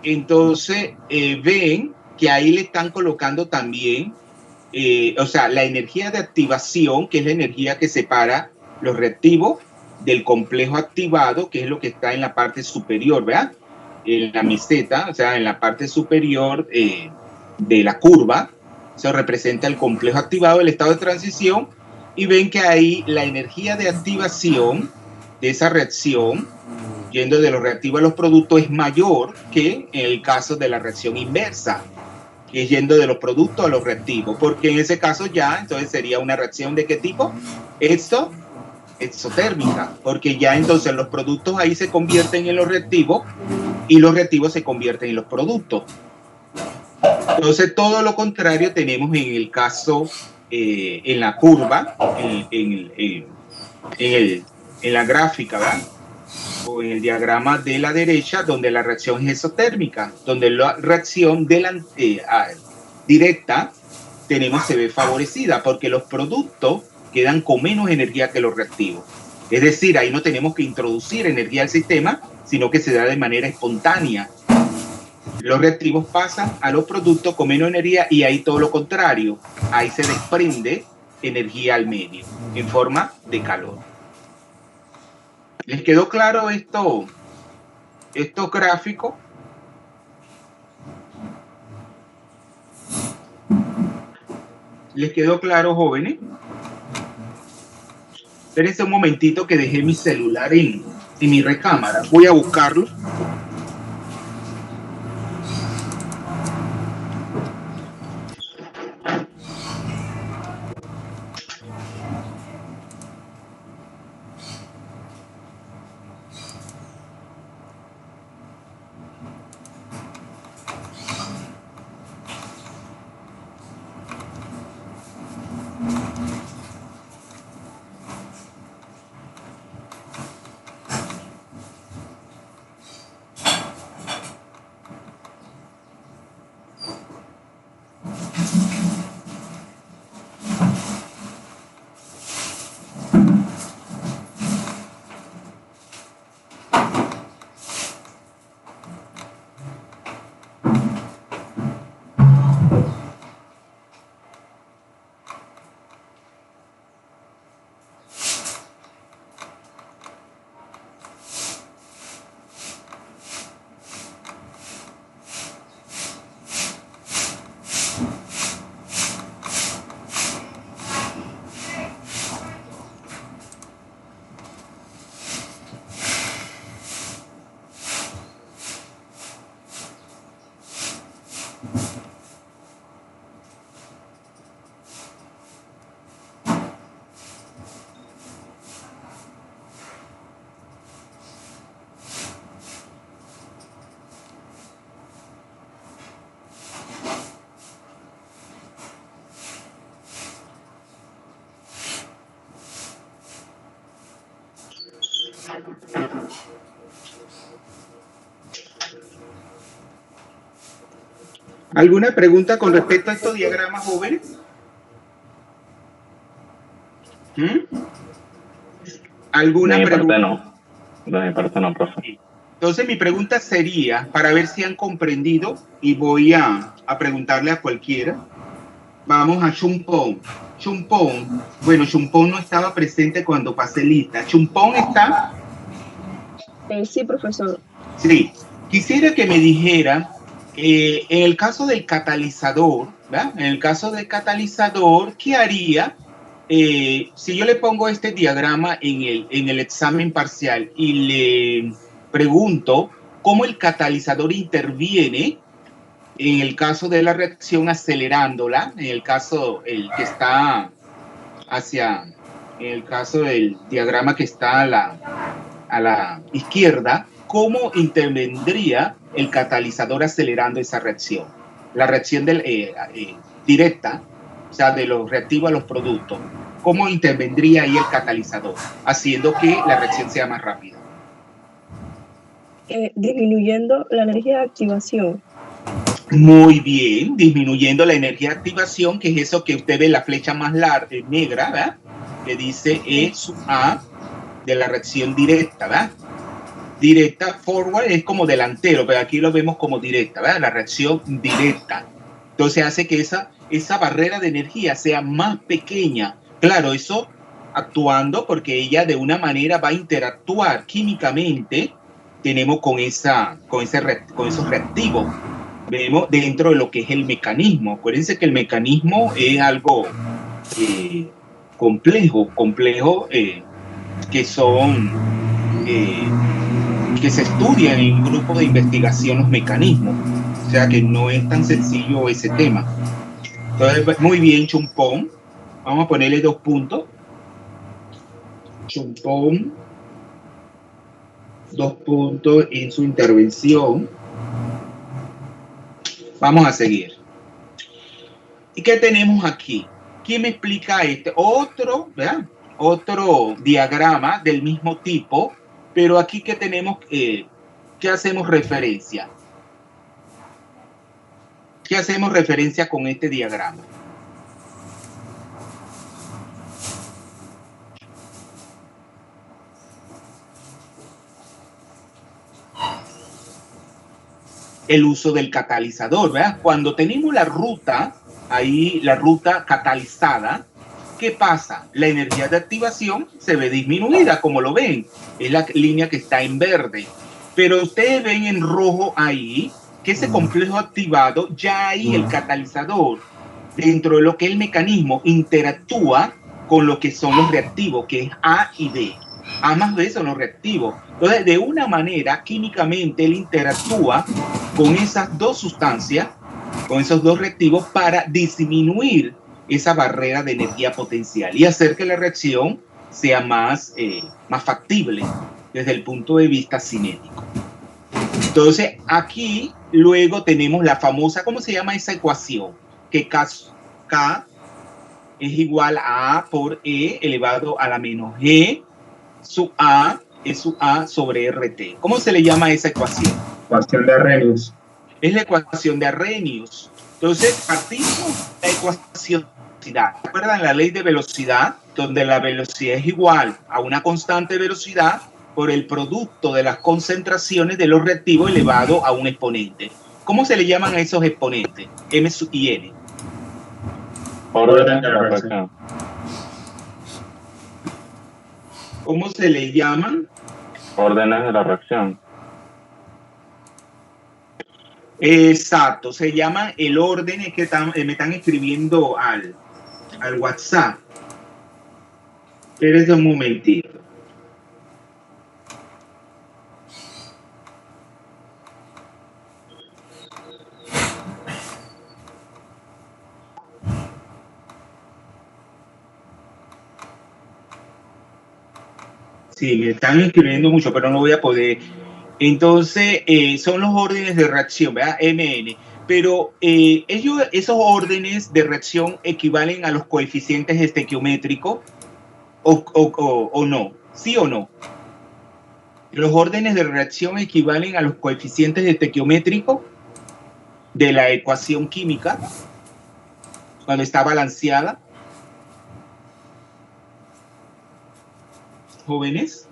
entonces, ven que ahí le están colocando también, o sea, la energía de activación, que es la energía que separa los reactivos del complejo activado, que es lo que está en la parte superior, ¿verdad? En la meseta, o sea, en la parte superior de la curva, se representa el complejo activado del estado de transición y ven que ahí la energía de activación de esa reacción, yendo de los reactivos a los productos, es mayor que en el caso de la reacción inversa, que es yendo de los productos a los reactivos, porque en ese caso ya, entonces sería una reacción ¿de qué tipo? Exotérmica, porque ya entonces los productos ahí se convierten en los reactivos y los reactivos se convierten en los productos. Entonces todo lo contrario tenemos en el caso, en la curva, en la gráfica, ¿verdad? O en el diagrama de la derecha, donde la reacción es exotérmica, donde la reacción directa se ve favorecida, porque los productos quedan con menos energía que los reactivos. Es decir, ahí no tenemos que introducir energía al sistema, sino que se da de manera espontánea. Los reactivos pasan a los productos con menos energía y ahí todo lo contrario. Ahí se desprende energía al medio en forma de calor. ¿Les quedó claro estos gráficos? ¿Les quedó claro, jóvenes? Espérense un momentito que dejé mi celular en mi recámara. Voy a buscarlo. ¿Alguna pregunta con respecto a estos diagramas, jóvenes? ¿Alguna pregunta?
No. De mi parte no, profe.
Entonces mi pregunta sería, para ver si han comprendido, y voy a preguntarle a cualquiera. Vamos a Chumpón. Chumpón, bueno, Chumpón no estaba presente cuando pasé lista. ¿Chumpón está?
Sí, profesor.
Sí. Quisiera que me dijera En el caso del catalizador, ¿verdad? En el caso del catalizador, ¿qué haría? Si yo le pongo este diagrama en el examen parcial y le pregunto cómo el catalizador interviene en el caso de la reacción acelerándola, en el caso el que está en el caso del diagrama que está a la izquierda, ¿cómo intervendría el catalizador acelerando esa reacción? La reacción directa, o sea, de los reactivos a los productos. ¿Cómo intervendría ahí el catalizador, haciendo que la reacción sea más rápida?
Disminuyendo la energía de activación.
Muy bien, disminuyendo la energía de activación, que es eso que usted ve la flecha más larga, negra, ¿verdad? Que dice E sub A de la reacción directa, ¿verdad? Directa, forward es como delantero, pero aquí lo vemos como directa, ¿verdad? La reacción directa. Entonces hace que esa barrera de energía sea más pequeña. Claro, eso actuando porque ella de una manera va a interactuar químicamente, tenemos con esos reactivos. Vemos dentro de lo que es el mecanismo. Acuérdense que el mecanismo es algo complejo, que se estudian en grupos de investigación los mecanismos. O sea que no es tan sencillo ese tema. Entonces, muy bien, Chumpón. Vamos a ponerle 2 puntos. Chumpón, 2 puntos en su intervención. Vamos a seguir. ¿Y qué tenemos aquí? ¿Quién me explica este? ¿Verdad? Otro diagrama del mismo tipo, pero aquí que tenemos, ¿qué hacemos referencia? ¿Qué hacemos referencia con este diagrama? El uso del catalizador, ¿verdad? Cuando tenemos la ruta, ahí la ruta catalizada, ¿qué pasa? La energía de activación se ve disminuida, como lo ven. Es la línea que está en verde. Pero ustedes ven en rojo ahí que ese complejo activado, ya ahí el catalizador, dentro de lo que es el mecanismo, interactúa con lo que son los reactivos, que es A y B. A más B son los reactivos. Entonces, de una manera, químicamente, él interactúa con esas dos sustancias, con esos dos reactivos, para disminuir esa barrera de energía potencial y hacer que la reacción sea más factible desde el punto de vista cinético. Entonces, aquí luego tenemos la famosa, ¿cómo se llama esa ecuación? Que K es igual a A por E elevado a la menos G sub A es sub A sobre RT. ¿Cómo se le llama esa ecuación?
Ecuación de Arrhenius.
Es la ecuación de Arrhenius. Entonces, partimos de la ecuación de velocidad. ¿Recuerdan la ley de velocidad? Donde la velocidad es igual a una constante velocidad por el producto de las concentraciones de los reactivos elevado a un exponente. ¿Cómo se le llaman a esos exponentes? M y N.
Orden de la reacción.
¿Cómo se le llaman?
Órdenes de la reacción.
Exacto, se llama el orden, es que me están escribiendo al WhatsApp. Espérense un momentito. Sí, me están escribiendo mucho, pero no voy a poder. Entonces, son los órdenes de reacción, ¿verdad? MN. Pero esos órdenes de reacción equivalen a los coeficientes estequiométricos o no. ¿Sí o no? Los órdenes de reacción equivalen a los coeficientes estequiométricos de la ecuación química cuando está balanceada. Jóvenes.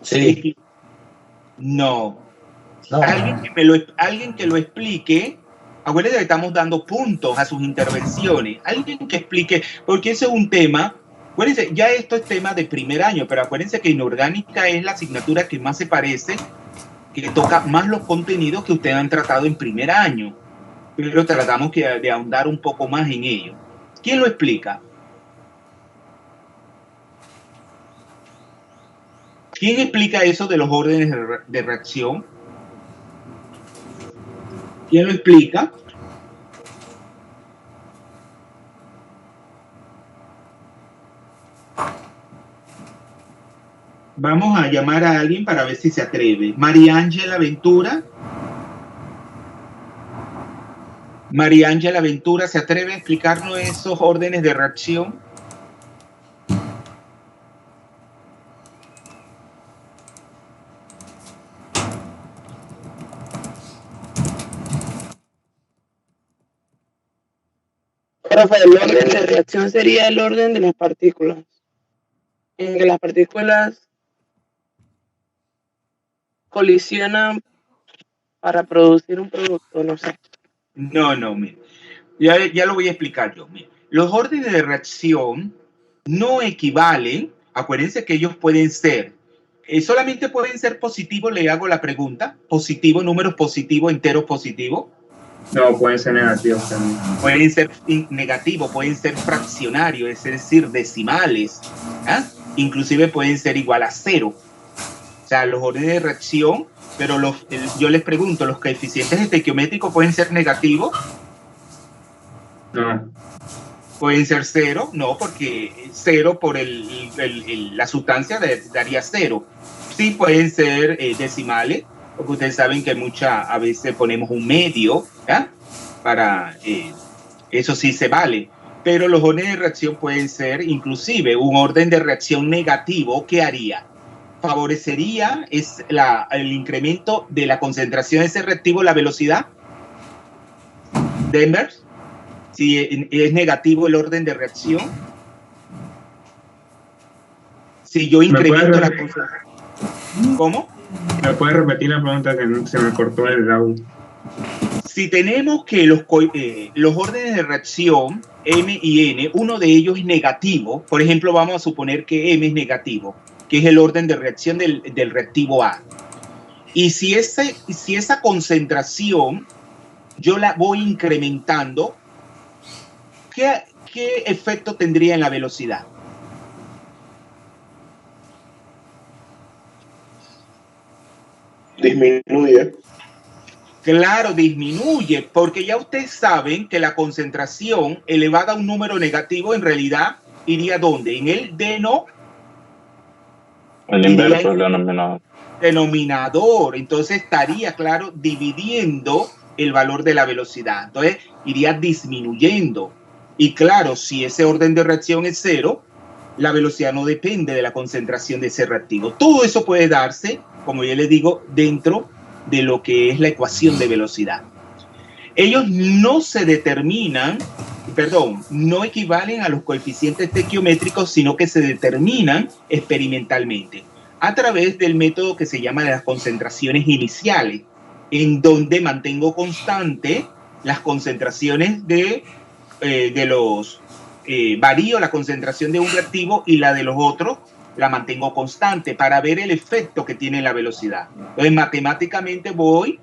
Sí.
No.
No.
Alguien que lo explique. Acuérdense que estamos dando puntos a sus intervenciones. Alguien que explique, porque ese es un tema Acuérdense, ya esto es tema de primer año, pero acuérdense que inorgánica es la asignatura que más se parece, que toca más los contenidos que ustedes han tratado en primer año, pero tratamos de ahondar un poco más en ello. ¿Quién lo explica? ¿Quién explica eso de los órdenes de reacción? ¿Quién lo explica? Vamos a llamar a alguien para ver si se atreve. María Ángela Ventura. María Ángela Ventura, ¿se atreve a explicarnos esos órdenes de reacción?
Profe, el orden de reacción sería el orden de las partículas, en que las partículas colisionan para producir un producto, no sé.
No, mire. Ya lo voy a explicar yo. Mire. Los órdenes de reacción no equivalen, acuérdense que ellos pueden ser, solamente pueden ser positivos, le hago la pregunta, positivo, números positivos, enteros positivos.
No, pueden ser negativos también.
Pueden ser negativos, pueden ser fraccionarios, es decir, decimales. ¿Ah? Inclusive pueden ser igual a 0. O sea, los órdenes de reacción, pero yo les pregunto, ¿los coeficientes estequiométricos pueden ser negativos?
No.
¿Pueden ser 0? No, porque 0 por la sustancia daría 0. Sí pueden ser decimales, porque ustedes saben que a veces ponemos un medio, ¿ya? Para eso sí se vale. Pero los órdenes de reacción pueden ser inclusive un orden de reacción negativo. ¿Qué haría? Favorecería el incremento de la concentración de ese reactivo, la velocidad. Denvers, si es negativo el orden de reacción. Si yo incremento la concentración. ¿Cómo?
¿Me puedes repetir la pregunta que se me cortó el audio?
Si tenemos que los órdenes de reacción M y N, uno de ellos es negativo, por ejemplo, vamos a suponer que M es negativo, que es el orden de reacción del reactivo A. Y si esa concentración yo la voy incrementando, ¿qué efecto tendría en la velocidad?
Disminuye.
Claro, disminuye, porque ya ustedes saben que la concentración elevada a un número negativo en realidad iría ¿dónde? En el
el inverso del denominador.
Denominador. Entonces estaría, claro, dividiendo el valor de la velocidad. Entonces iría disminuyendo. Y claro, si ese orden de reacción es 0, la velocidad no depende de la concentración de ese reactivo. Todo eso puede darse, como yo les digo, dentro de lo que es la ecuación de velocidad. Ellos no se determinan, no equivalen a los coeficientes estequiométricos, sino que se determinan experimentalmente a través del método que se llama de las concentraciones iniciales, en donde mantengo constante las concentraciones varío la concentración de un reactivo y la de los otros la mantengo constante para ver el efecto que tiene la velocidad. Entonces, matemáticamente voy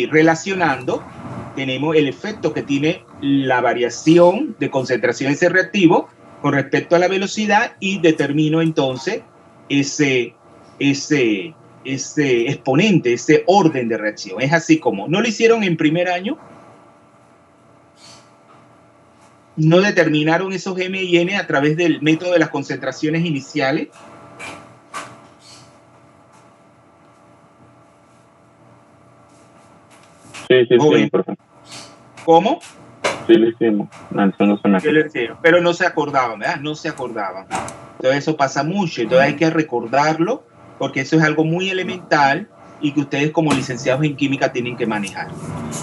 relacionando, tenemos el efecto que tiene la variación de concentración de ese reactivo con respecto a la velocidad y determino entonces ese exponente, ese orden de reacción. Es así como, ¿no lo hicieron en primer año? ¿No determinaron esos M y N a través del método de las concentraciones iniciales?
Sí, perfecto.
¿Cómo?
Sí, lo hicimos.
Pero no se acordaban, ¿verdad? No se acordaban. Entonces eso pasa mucho. Entonces hay que recordarlo porque eso es algo muy elemental y que ustedes como licenciados en química tienen que manejar.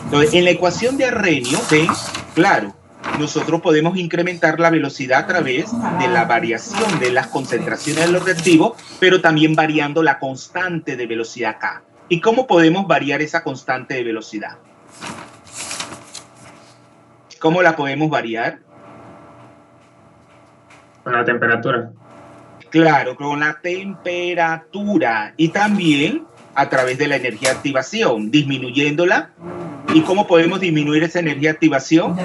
Entonces, en la ecuación de Arrhenius, ven, claro, nosotros podemos incrementar la velocidad a través de la variación de las concentraciones de los reactivos, pero también variando la constante de velocidad K. ¿Y cómo podemos variar esa constante de velocidad? ¿Cómo la podemos variar?
Con la temperatura.
Claro, con la temperatura y también a través de la energía de activación, disminuyéndola. ¿Y cómo podemos disminuir esa energía de activación?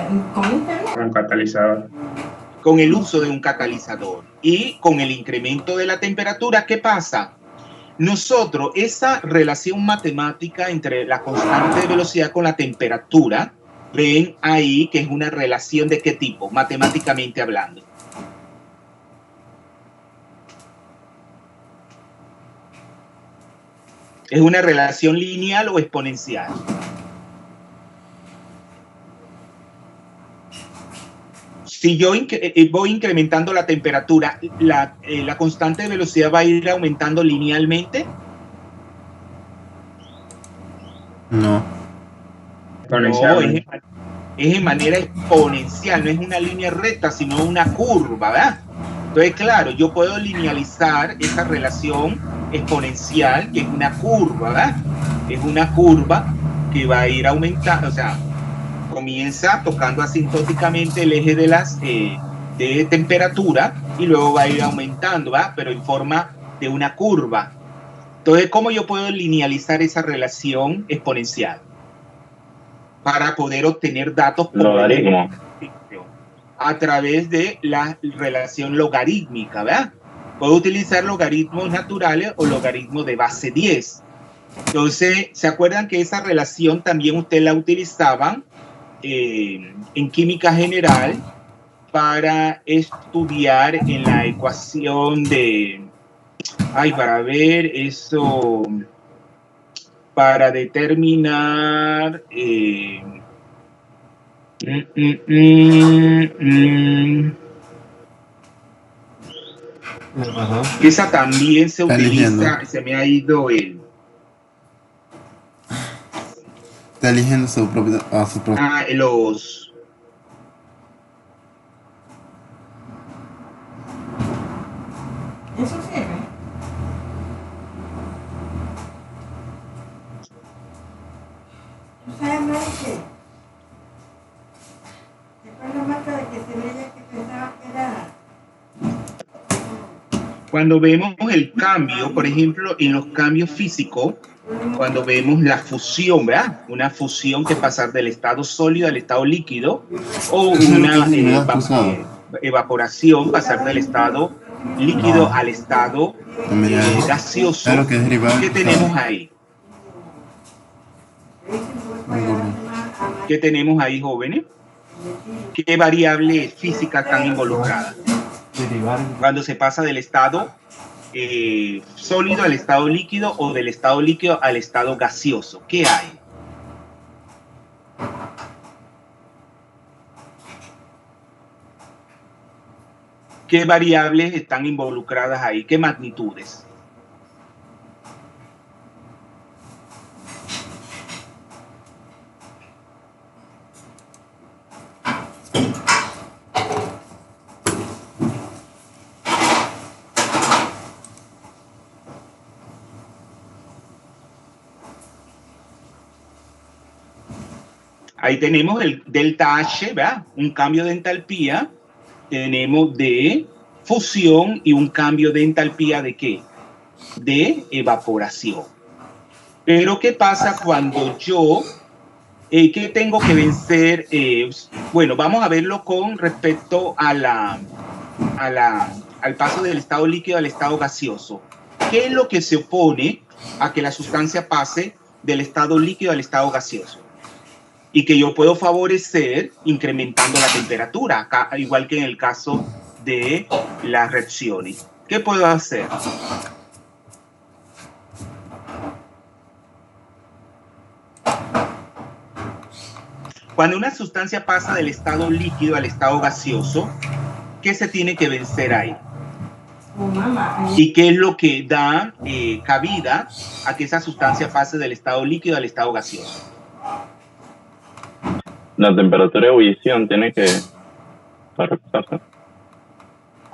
Con catalizador.
Con el uso de un catalizador. Y con el incremento de la temperatura, ¿qué pasa? Nosotros, esa relación matemática entre la constante de velocidad con la temperatura, ven ahí que es una relación de qué tipo, matemáticamente hablando. ¿Es una relación lineal o exponencial? Si yo voy incrementando la temperatura, la constante de velocidad va a ir aumentando linealmente.
No.
No, es en manera exponencial, no es una línea recta, sino una curva, ¿verdad? Entonces, claro, yo puedo linealizar esa relación exponencial, que es una curva, ¿verdad? Es una curva que va a ir aumentando, o sea, comienza tocando asintóticamente el eje de temperatura y luego va a ir aumentando, ¿verdad? Pero en forma de una curva. Entonces, ¿cómo yo puedo linealizar esa relación exponencial? Para poder obtener datos
Logaritmo.
a través de la relación logarítmica, ¿verdad? Puedo utilizar logaritmos naturales o logaritmos de base 10. Entonces, ¿se acuerdan que esa relación también usted la utilizaban en química general para estudiar en la ecuación de... para ver eso... Para determinar... Esa también se utiliza, se me ha ido el...
Está eligiendo su propio...
los...
Eso sirve. ¿Tú sabes más de qué? ¿Te acuerdas, Marta, de que se veía que pensaba que era?
Cuando vemos el cambio, por ejemplo, en los cambios físicos, cuando vemos la fusión, ¿verdad? Una fusión que pasar del estado sólido al estado líquido, o una evaporación, pasar del estado líquido al estado gaseoso. ¿Qué tenemos ahí? ¿Qué tenemos ahí, jóvenes? ¿Qué variables físicas están involucradas? Cuando se pasa del estado sólido al estado líquido o del estado líquido al estado gaseoso, ¿qué hay? ¿Qué variables están involucradas ahí? ¿Qué magnitudes? Ahí tenemos el delta H, ¿verdad? Un cambio de entalpía. Tenemos de fusión y un cambio de entalpía ¿de qué? De evaporación. Pero ¿qué pasa cuando yo, qué tengo que vencer? Bueno, vamos a verlo con respecto a al paso del estado líquido al estado gaseoso. ¿Qué es lo que se opone a que la sustancia pase del estado líquido al estado gaseoso? Y que yo puedo favorecer incrementando la temperatura, acá, igual que en el caso de las reacciones. ¿Qué puedo hacer? Cuando una sustancia pasa del estado líquido al estado gaseoso, ¿qué se tiene que vencer ahí? ¿Y qué es lo que da cabida a que esa sustancia pase del estado líquido al estado gaseoso?
La temperatura de ebullición tiene que reposarse.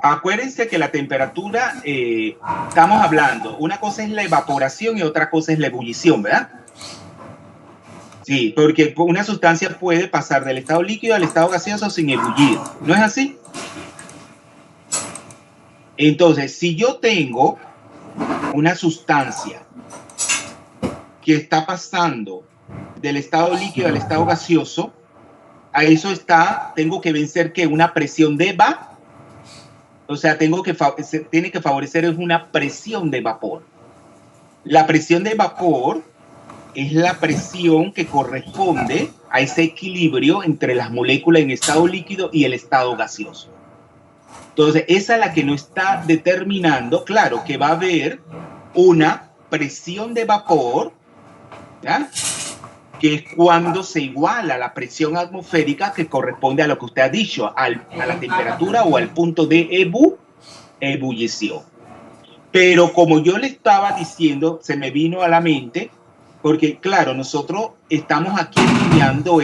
Acuérdense que la temperatura, estamos hablando, una cosa es la evaporación y otra cosa es la ebullición, ¿verdad? Sí, porque una sustancia puede pasar del estado líquido al estado gaseoso sin ebullir, ¿no es así? Entonces, si yo tengo una sustancia que está pasando del estado líquido al estado gaseoso, a eso tengo que vencer que una presión de vapor, o sea, tiene que favorecer una presión de vapor. La presión de vapor es la presión que corresponde a ese equilibrio entre las moléculas en estado líquido y el estado gaseoso. Entonces, esa es la que no está determinando, claro, que va a haber una presión de vapor, ¿ya?, que es cuando se iguala la presión atmosférica, que corresponde a lo que usted ha dicho, a la temperatura o al punto de ebullición. Pero como yo le estaba diciendo, se me vino a la mente, porque claro, nosotros estamos aquí estudiando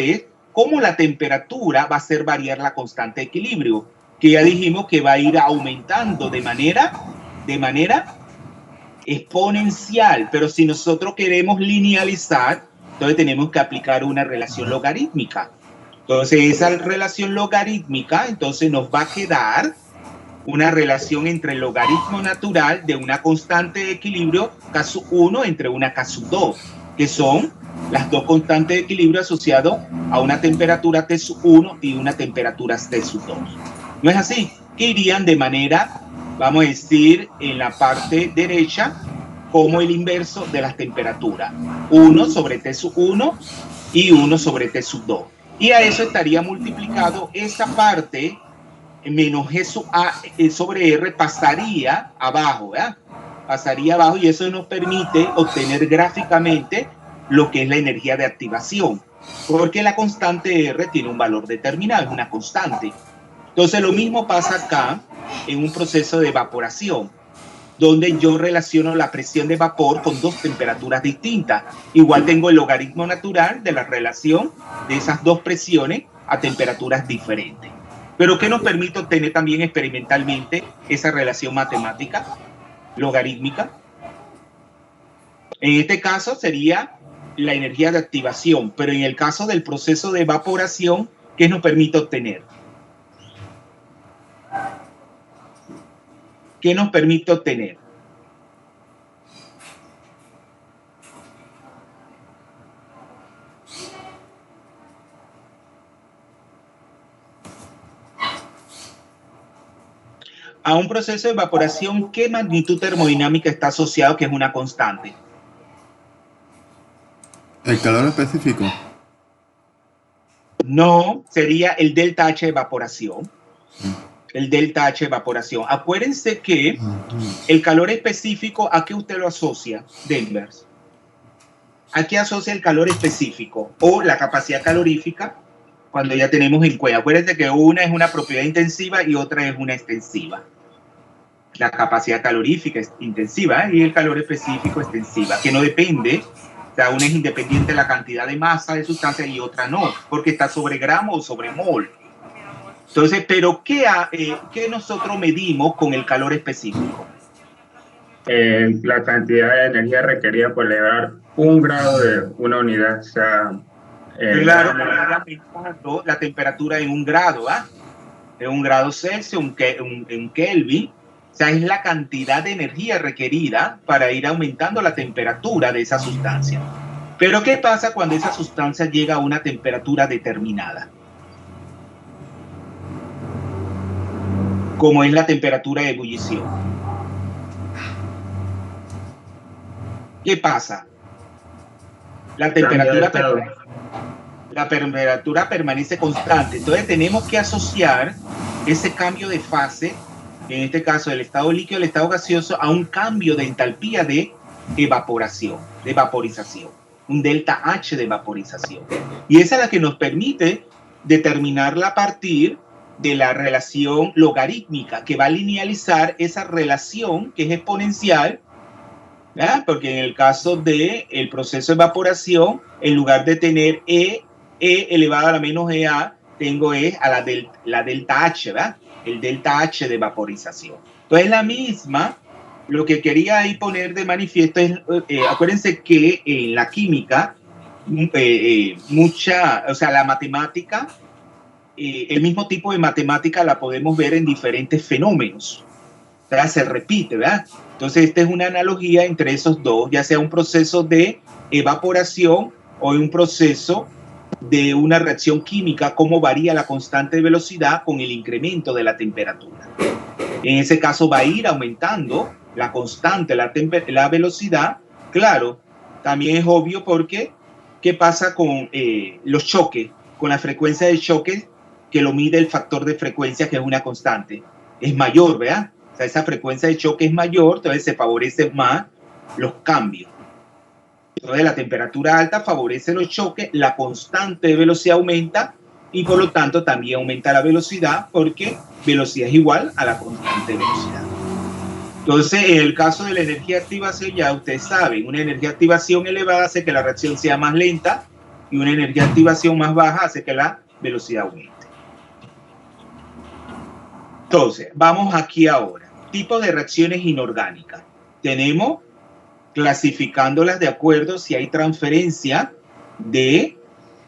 cómo la temperatura va a hacer variar la constante de equilibrio, que ya dijimos que va a ir aumentando de manera exponencial, pero si nosotros queremos linealizar, entonces tenemos que aplicar una relación logarítmica. Entonces esa relación logarítmica entonces nos va a quedar una relación entre el logaritmo natural de una constante de equilibrio K1 entre una K2, que son las dos constantes de equilibrio asociadas a una temperatura T1 y una temperatura T2. ¿No es así? Que irían de manera, vamos a decir, en la parte derecha, como el inverso de las temperaturas. 1 sobre T1 y 1 sobre T2. Y a eso estaría multiplicado esa parte menos G sobre R pasaría abajo, ¿verdad? Pasaría abajo, y eso nos permite obtener gráficamente lo que es la energía de activación, porque la constante R tiene un valor determinado, es una constante. Entonces lo mismo pasa acá en un proceso de evaporación, donde yo relaciono la presión de vapor con dos temperaturas distintas. Igual tengo el logaritmo natural de la relación de esas dos presiones a temperaturas diferentes. Pero ¿qué nos permite obtener también experimentalmente esa relación matemática logarítmica? En este caso sería la energía de activación, pero en el caso del proceso de evaporación, ¿qué nos permite obtener? ¿Qué nos permite obtener? A un proceso de evaporación, ¿qué magnitud termodinámica está asociado, que es una constante?
¿El calor específico?
No, sería el delta H de evaporación. El delta H de evaporación. Acuérdense que el calor específico, ¿a qué usted lo asocia, Denvers? ¿A qué asocia el calor específico? O la capacidad calorífica, cuando ya tenemos en cuenta. Acuérdense que una es una propiedad intensiva y otra es una extensiva. La capacidad calorífica es intensiva y el calor específico extensiva, que no depende. O sea, una es independiente de la cantidad de masa de sustancia y otra no, porque está sobre gramo o sobre mol. Entonces, ¿pero qué nosotros medimos con el calor específico?
La cantidad de energía requerida por elevar 1 grado de una unidad. O sea,
claro, aumentando la temperatura en 1 grado, ¿ah? En 1 grado Celsius, un Kelvin. O sea, es la cantidad de energía requerida para ir aumentando la temperatura de esa sustancia. Pero ¿qué pasa cuando esa sustancia llega a una temperatura determinada? Como es la temperatura de ebullición. ¿Qué pasa? La temperatura permanece constante. Entonces tenemos que asociar ese cambio de fase, en este caso del estado líquido al estado gaseoso, a un cambio de entalpía de evaporación, de vaporización, un delta H de vaporización. Y esa es la que nos permite determinarla a partir de la relación logarítmica, que va a linealizar esa relación que es exponencial, ¿verdad? Porque en el caso del proceso de evaporación, en lugar de tener E elevado a la menos EA, tengo a la delta H, ¿verdad? El delta H de vaporización. Entonces la misma, lo que quería ahí poner de manifiesto es, acuérdense que en la química, la matemática, el mismo tipo de matemática la podemos ver en diferentes fenómenos. sea, se repite, ¿verdad? Entonces, esta es una analogía entre esos dos, ya sea un proceso de evaporación o un proceso de una reacción química, cómo varía la constante de velocidad con el incremento de la temperatura. En ese caso va a ir aumentando la constante, la velocidad. Claro, también es obvio porque ¿qué pasa con los choques? Con la frecuencia de choque que lo mide el factor de frecuencia, que es una constante. Es mayor, ¿verdad? O sea, esa frecuencia de choque es mayor, entonces se favorecen más los cambios. Entonces la temperatura alta favorece los choques, la constante de velocidad aumenta y por lo tanto también aumenta la velocidad porque velocidad es igual a la constante de velocidad. Entonces, en el caso de la energía de activación, ya ustedes saben, una energía de activación elevada hace que la reacción sea más lenta y una energía de activación más baja hace que la velocidad aumente. Entonces, vamos aquí ahora. Tipos de reacciones inorgánicas. Tenemos, clasificándolas de acuerdo si hay transferencia de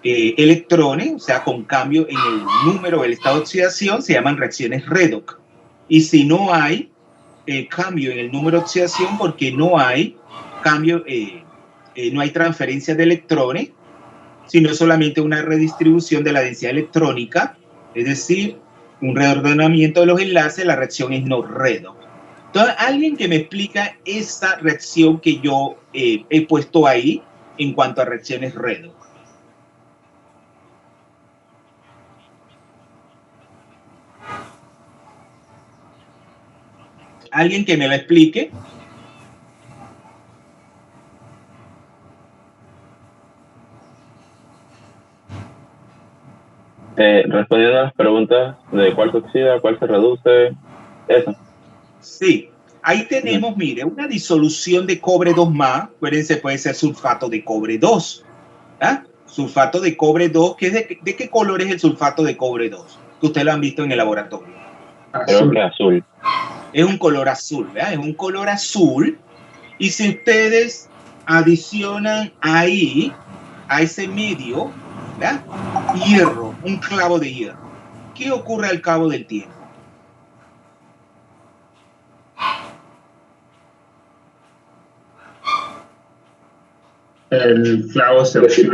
electrones, o sea, con cambio en el número del estado de oxidación, se llaman reacciones redox. Y si no hay cambio en el número de oxidación, porque no hay cambio, no hay transferencia de electrones, sino solamente una redistribución de la densidad electrónica, es decir, un reordenamiento de los enlaces, la reacción es no redox. Entonces, alguien que me explica esta reacción que yo he puesto ahí en cuanto a reacciones redox. Alguien que me la explique.
Respondiendo a las preguntas de cuál se oxida, cuál se reduce, eso.
Sí, ahí tenemos, mire, una disolución de cobre 2 más, acuérdense, puede ser sulfato de cobre 2. ¿Ah? Sulfato de cobre 2, ¿de qué color es el sulfato de cobre 2? Que ustedes lo han visto en el laboratorio.
Creo que azul.
Es un color azul, ¿verdad? Es un color azul. Y si ustedes adicionan ahí, a ese medio, ¿verdad? Hierro, un clavo de hierro. ¿Qué ocurre al cabo del tiempo?
El clavo se oxida.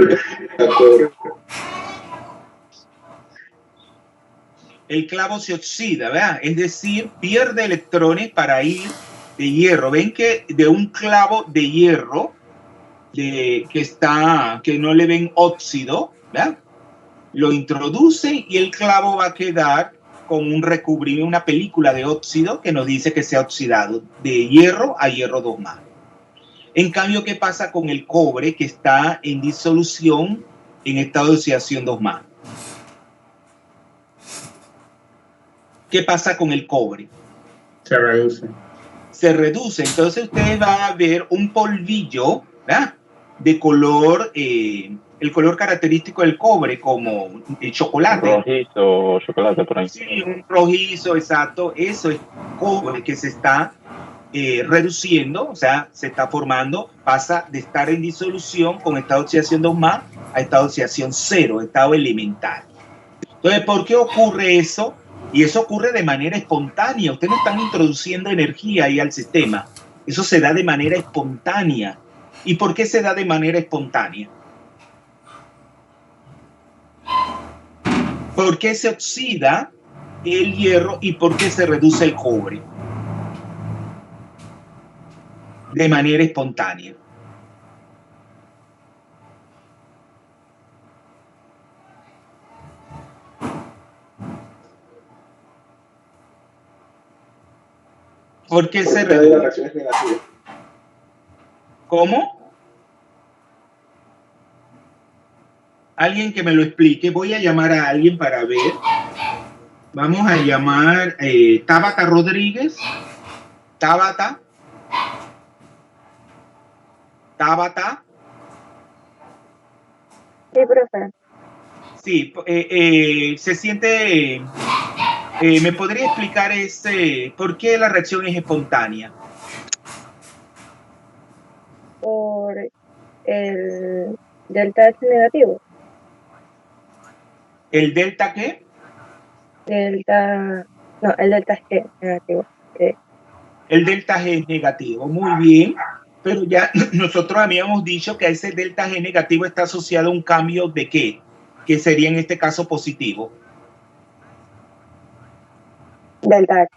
El clavo se oxida, ¿verdad? Es decir, pierde electrones para ir de hierro. Ven que de un clavo de hierro que no le ven óxido, ¿verdad? Lo introducen y el clavo va a quedar con un recubrimiento, una película de óxido que nos dice que se ha oxidado de hierro a hierro 2 más. En cambio, ¿qué pasa con el cobre que está en disolución en estado de oxidación 2 más? ¿Qué pasa con el cobre?
Se reduce.
Se reduce. Entonces ustedes van a ver un polvillo, ¿verdad? De color, el color característico del cobre, como el chocolate.
Rojizo o chocolate por ahí.
Sí, un rojizo, exacto. Eso es cobre que se está reduciendo, o sea, se está formando, pasa de estar en disolución con estado de oxidación 2 más a estado de oxidación 0, estado elemental. Entonces, ¿por qué ocurre eso? Y eso ocurre de manera espontánea. Ustedes no están introduciendo energía ahí al sistema. Eso se da de manera espontánea. ¿Y por qué se da de manera espontánea? ¿Por qué se oxida el hierro y por qué se reduce el cobre? De manera espontánea. ¿Por qué se reduce? ¿Cómo? Alguien que me lo explique. Voy a llamar a alguien para ver. Vamos a llamar Tabata Rodríguez. Tabata. Tabata.
Sí, profe.
Sí, se siente... ¿me podría explicar por qué la reacción es espontánea?
Por el delta H negativo.
¿El delta qué?
No, el delta G negativo.
El delta G es negativo, muy bien, pero ya nosotros habíamos dicho que ese delta G negativo está asociado a un cambio de ¿qué? Que sería en este caso positivo.
Delta H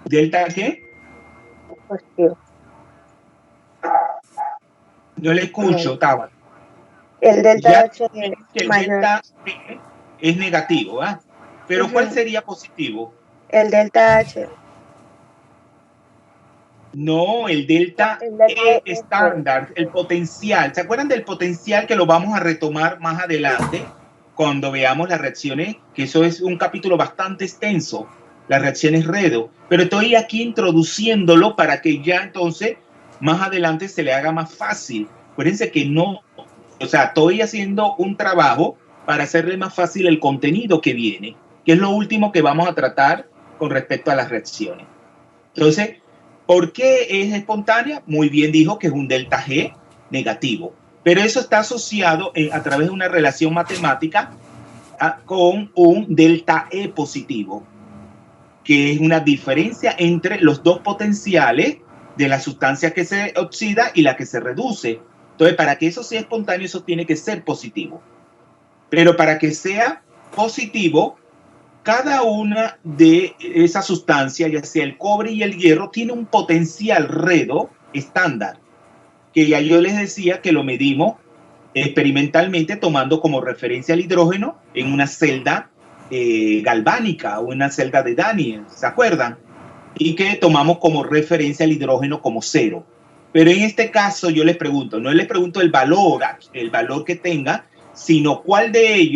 ¿Delta qué?
positivo.
No le escucho, Tabata.
El delta
Ya
H
que el
mayor.
delta G es negativo, ¿ah? Pero ¿cuál sería positivo?
El delta H.
No, el delta E estándar, el potencial. ¿Se acuerdan del potencial que lo vamos a retomar más adelante cuando veamos las reacciones? Que eso es un capítulo bastante extenso, las reacciones Redo. Pero estoy aquí introduciéndolo para que ya entonces más adelante se le haga más fácil. Acuérdense que no, o sea, estoy haciendo un trabajo para hacerle más fácil el contenido que viene, que es lo último que vamos a tratar con respecto a las reacciones. Entonces, ¿por qué es espontánea? Muy bien dijo que es un delta G negativo, pero eso está asociado a través de una relación matemática con un delta E positivo, que es una diferencia entre los dos potenciales de la sustancia que se oxida y la que se reduce. Entonces, para que eso sea espontáneo, eso tiene que ser positivo. Pero para que sea positivo, cada una de esas sustancias, ya sea el cobre y el hierro, tiene un potencial Redo estándar, que ya yo les decía que lo medimos experimentalmente tomando como referencia el hidrógeno en una celda galvánica o una celda de Daniel, ¿se acuerdan? Y que tomamos como referencia el hidrógeno como 0. Pero en este caso yo les pregunto, no les pregunto el valor que tenga, sino cuál de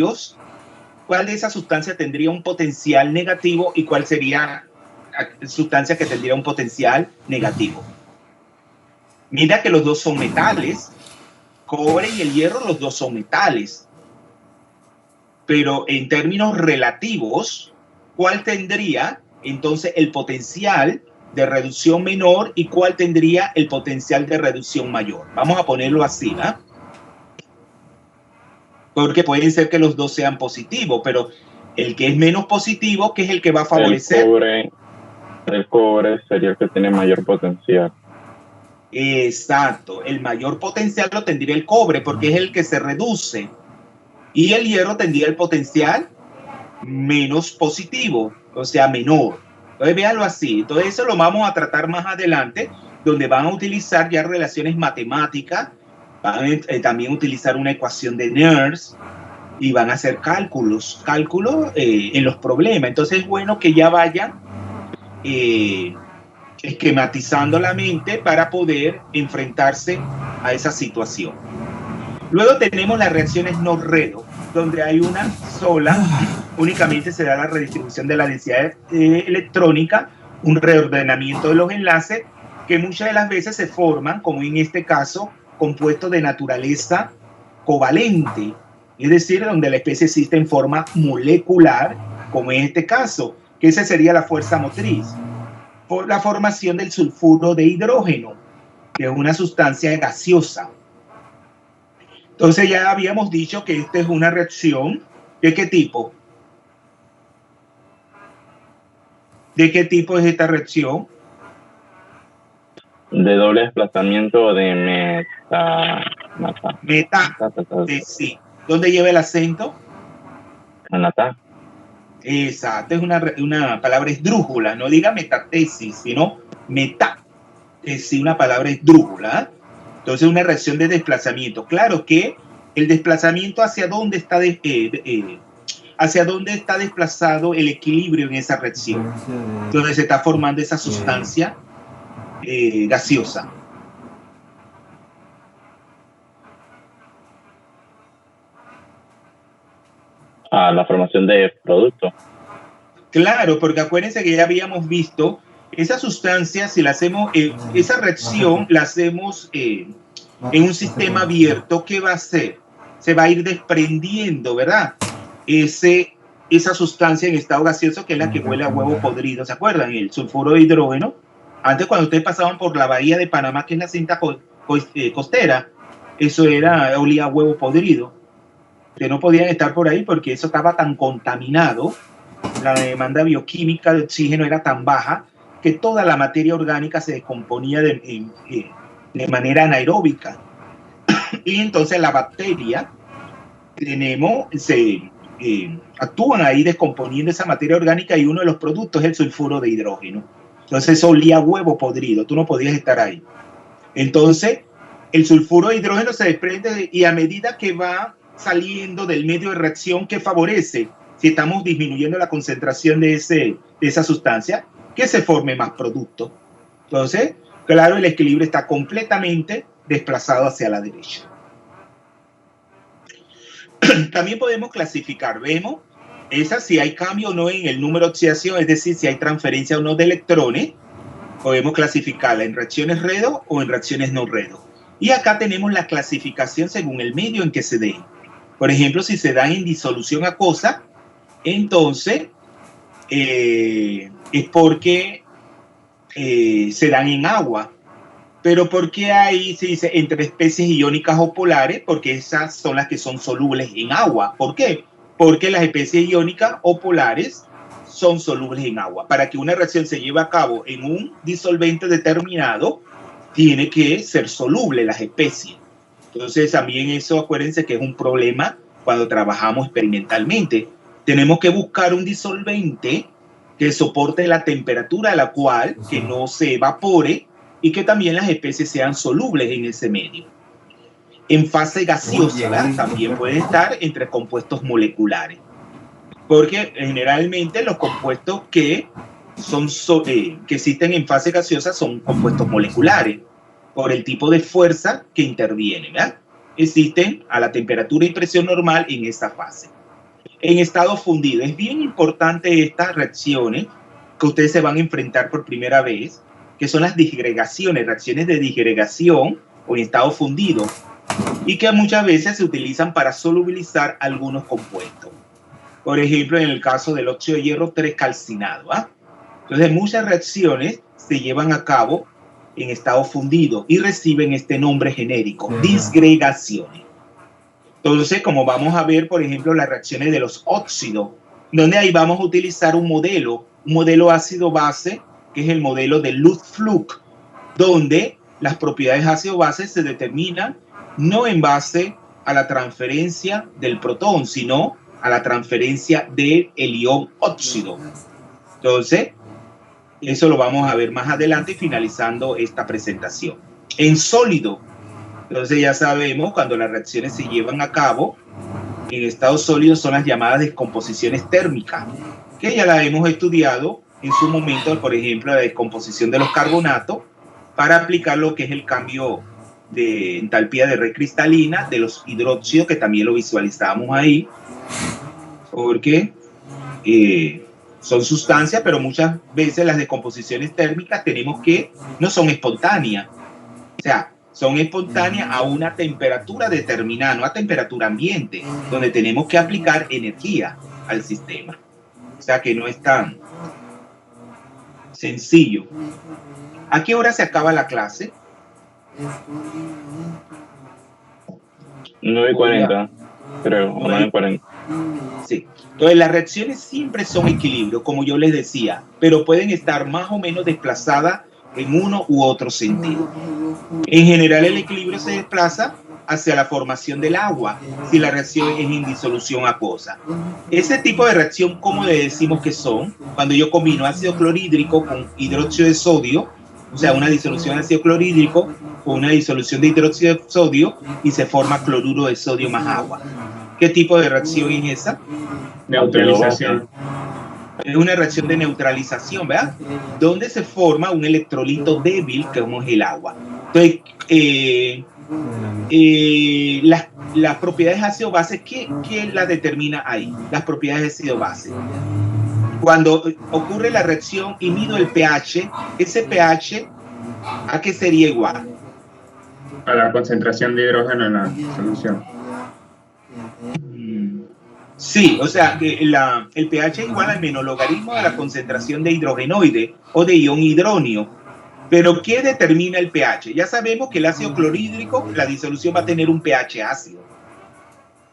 esa sustancia tendría un potencial negativo y cuál sería la sustancia que tendría un potencial negativo. Mira que los dos son metales, cobre y el hierro, los dos son metales. Pero en términos relativos, ¿cuál tendría entonces el potencial de reducción menor y cuál tendría el potencial de reducción mayor? Vamos a ponerlo así, ¿no? Porque puede ser que los dos sean positivos, pero el que es menos positivo, ¿qué es el que va a favorecer?
El cobre sería el que tiene mayor potencial.
Exacto, el mayor potencial lo tendría el cobre porque es el que se reduce y el hierro tendría el potencial menos positivo, o sea, menor. Entonces, véanlo así. Entonces, eso lo vamos a tratar más adelante, donde van a utilizar ya relaciones matemáticas, van a también utilizar una ecuación de Nernst y van a hacer cálculos en los problemas. Entonces, es bueno que ya vayan esquematizando la mente para poder enfrentarse a esa situación. Luego tenemos las reacciones no Redo, donde hay una sola, únicamente se da la redistribución de la densidad electrónica, un reordenamiento de los enlaces, que muchas de las veces se forman, como en este caso, compuestos de naturaleza covalente, es decir, donde la especie existe en forma molecular, como en este caso, que esa sería la fuerza motriz, por la formación del sulfuro de hidrógeno, que es una sustancia gaseosa. Entonces ya habíamos dicho que esta es una reacción ¿de qué tipo? ¿De qué tipo es esta reacción?
De doble desplazamiento de
sí. ¿Dónde lleva el acento?
En la ta.
Exacto, es una palabra esdrújula, no diga metatesis, sino metatesis, una palabra esdrújula. Entonces, una reacción de desplazamiento. Claro que el desplazamiento hacia dónde está desplazado el equilibrio en esa reacción, donde se está formando esa sustancia gaseosa.
La formación de producto.
Claro, porque acuérdense que ya habíamos visto esa sustancia, si la hacemos, esa reacción la hacemos en un sistema abierto, ¿qué va a hacer? Se va a ir desprendiendo, ¿verdad? Esa sustancia en estado gaseoso que es la que huele a huevo podrido, ¿se acuerdan? El sulfuro de hidrógeno. Antes, cuando ustedes pasaban por la bahía de Panamá, que es la cinta costera, eso olía a huevo podrido. Que no podían estar por ahí porque eso estaba tan contaminado, la demanda bioquímica de oxígeno era tan baja que toda la materia orgánica se descomponía de manera anaeróbica. Y entonces la bacteria actúan ahí descomponiendo esa materia orgánica y uno de los productos es el sulfuro de hidrógeno. Entonces eso olía a huevo podrido, tú no podías estar ahí. Entonces el sulfuro de hidrógeno se desprende y a medida que va saliendo del medio de reacción, ¿qué favorece? Si estamos disminuyendo la concentración de esa sustancia, que se forme más producto. Entonces, claro, el equilibrio está completamente desplazado hacia la derecha. También podemos clasificar, vemos, si hay cambio o no en el número de oxidación, es decir, si hay transferencia o no de electrones, podemos clasificarla en reacciones redo o en reacciones no redo. Y acá tenemos la clasificación según el medio en que se den. Por ejemplo, si se dan en disolución acuosa, entonces es porque se dan en agua. Pero ¿por qué ahí se dice entre especies iónicas o polares? Porque esas son las que son solubles en agua. ¿Por qué? Porque las especies iónicas o polares son solubles en agua. Para que una reacción se lleve a cabo en un disolvente determinado, tiene que ser soluble las especies. Entonces también eso, acuérdense que es un problema cuando trabajamos experimentalmente. Tenemos que buscar un disolvente que soporte la temperatura a la cual que no se evapore y que también las especies sean solubles en ese medio. En fase gaseosa, ¿verdad? También puede estar entre compuestos moleculares, porque generalmente los compuestos que existen en fase gaseosa son compuestos moleculares, por el tipo de fuerza que interviene, ¿verdad? Existen a la temperatura y presión normal en esa fase. En estado fundido, es bien importante estas reacciones que ustedes se van a enfrentar por primera vez, que son las disgregaciones, reacciones de disgregación o en estado fundido, y que muchas veces se utilizan para solubilizar algunos compuestos. Por ejemplo, en el caso del óxido de hierro 3 calcinado. Entonces, muchas reacciones se llevan a cabo en estado fundido y reciben este nombre genérico, disgregaciones. Entonces, como vamos a ver, por ejemplo, las reacciones de los óxidos, donde ahí vamos a utilizar un modelo ácido-base, que es el modelo de Luft-Fluch, donde las propiedades ácido-base se determinan no en base a la transferencia del protón, sino a la transferencia del ion óxido. Entonces, eso lo vamos a ver más adelante finalizando esta presentación. En sólido, entonces ya sabemos, cuando las reacciones se llevan a cabo en estado sólido son las llamadas descomposiciones térmicas, que ya las hemos estudiado en su momento, por ejemplo, la descomposición de los carbonatos, para aplicar lo que es el cambio de entalpía de red cristalina de los hidróxidos, que también lo visualizamos ahí, porque son sustancias, pero muchas veces las descomposiciones térmicas no son espontáneas. O sea, son espontáneas a una temperatura determinada, no a temperatura ambiente, donde tenemos que aplicar energía al sistema. O sea que no es tan sencillo. ¿A qué hora se acaba la clase?
9:40, creo, 9:40.
Sí. Entonces las reacciones siempre son equilibrio, como yo les decía, pero pueden estar más o menos desplazadas en uno u otro sentido. En general el equilibrio se desplaza hacia la formación del agua si la reacción es en disolución acuosa. Ese tipo de reacción, ¿cómo le decimos que son? Cuando yo combino ácido clorhídrico con hidróxido de sodio, o sea, una disolución de ácido clorhídrico con una disolución de hidróxido de sodio y se forma cloruro de sodio más agua. ¿Qué tipo de reacción es esa?
Neutralización.
Es una reacción de neutralización, ¿verdad? Donde se forma un electrolito débil, que es el agua. Entonces, las propiedades ácido-base, ¿qué la determina ahí? Las propiedades ácido-base. Cuando ocurre la reacción y mido el pH, ese pH, ¿a qué sería igual?
A la concentración de hidrógeno en la solución.
Sí, o sea, que el pH es igual al menologarismo de la concentración de hidrogenoide o de ion hidronio. Pero ¿qué determina el pH? Ya sabemos que el ácido clorhídrico, la disolución va a tener un pH ácido.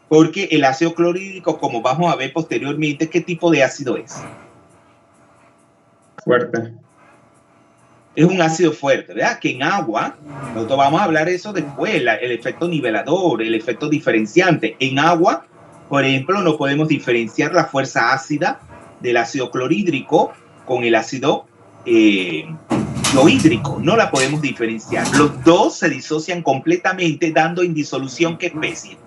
Porque el ácido clorhídrico, como vamos a ver posteriormente, ¿qué tipo de ácido es?
Fuerte.
Es un ácido fuerte, ¿verdad? Que en agua, nosotros vamos a hablar de eso después, el efecto nivelador, el efecto diferenciante. En agua, por ejemplo, no podemos diferenciar la fuerza ácida del ácido clorhídrico con el ácido clorhídrico. No la podemos diferenciar. Los dos se disocian completamente, dando en disolución ¿qué especie?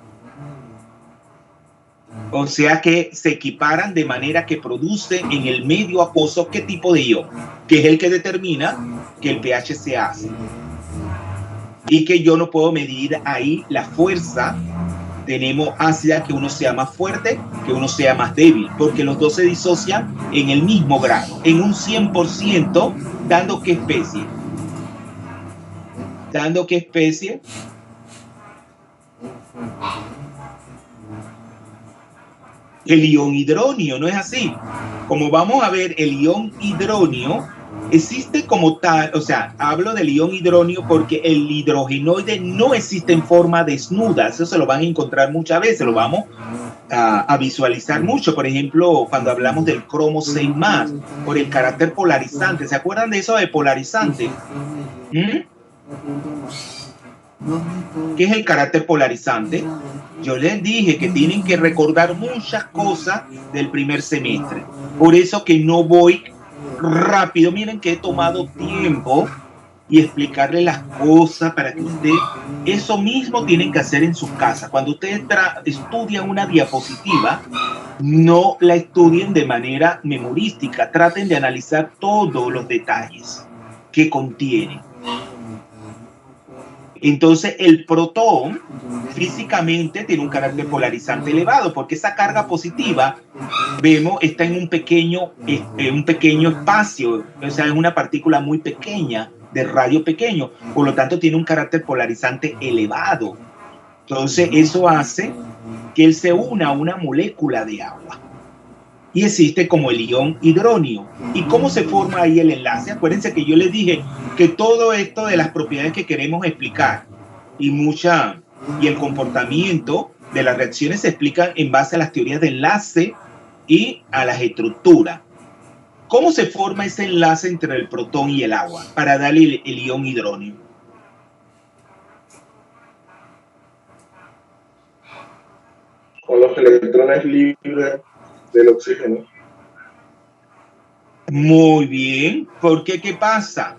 O sea que se equiparan de manera que produce en el medio acuoso qué tipo de ion, que es el que determina que el pH sea ácido. Y que yo no puedo medir ahí la fuerza, tenemos ácida, que uno sea más fuerte, que uno sea más débil, porque los dos se disocian en el mismo grado, en un 100%, dando qué especie. Dando qué especie. El ion hidronio, ¿no es así? Como vamos a ver, el ion hidronio existe como tal, o sea, hablo del ion hidronio porque el hidrogenoide no existe en forma desnuda, eso se lo van a encontrar muchas veces, lo vamos a visualizar mucho, por ejemplo, cuando hablamos del cromo 6+, por el carácter polarizante, ¿se acuerdan de eso de polarizante? ¿Qué es el carácter polarizante? Yo les dije que tienen que recordar muchas cosas del primer semestre. Por eso que no voy rápido. Miren que he tomado tiempo y explicarle las cosas para que ustedes, eso mismo tienen que hacer en sus casas. Cuando ustedes estudian una diapositiva, no la estudien de manera memorística. Traten de analizar todos los detalles que contiene. Entonces, el protón físicamente tiene un carácter polarizante elevado, porque esa carga positiva, vemos, está en un pequeño espacio, o sea, es una partícula muy pequeña, de radio pequeño, por lo tanto tiene un carácter polarizante elevado. Entonces, eso hace que él se una a una molécula de agua. Y existe como el ion hidronio. ¿Y cómo se forma ahí el enlace? Acuérdense que yo les dije que todo esto de las propiedades que queremos explicar y el comportamiento de las reacciones se explican en base a las teorías de enlace y a las estructuras. ¿Cómo se forma ese enlace entre el protón y el agua para darle el ion hidronio?
Con los electrones libres del oxígeno.
Muy bien, porque ¿qué pasa?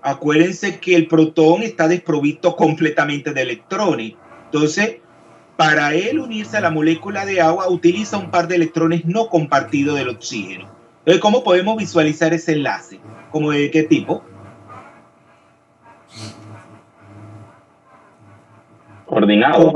Acuérdense que el protón está desprovisto completamente de electrones. Entonces, para él unirse a la molécula de agua, utiliza un par de electrones no compartidos del oxígeno. Entonces, ¿cómo podemos visualizar ese enlace? ¿Cómo de qué tipo?
Coordinado.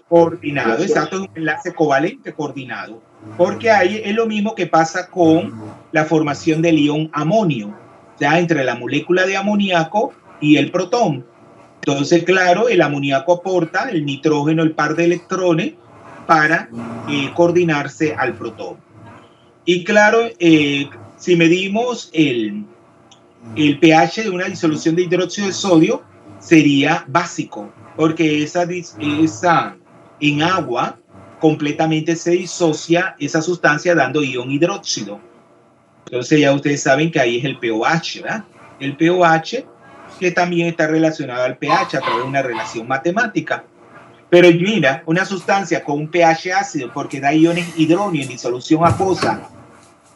Coordinado, exacto, es un enlace covalente coordinado. Porque ahí es lo mismo que pasa con la formación del ion amonio, o sea, entre la molécula de amoníaco y el protón. Entonces, claro, el amoníaco aporta el nitrógeno, el par de electrones, para coordinarse al protón. Y claro, si medimos el pH de una disolución de hidróxido de sodio, sería básico, porque esa en agua completamente se disocia esa sustancia dando ion hidróxido. Entonces ya ustedes saben que ahí es el pOH, ¿verdad? El pOH, que también está relacionado al pH a través de una relación matemática. Pero mira, una sustancia con un pH ácido, porque da iones hidróneo en disolución acuosa,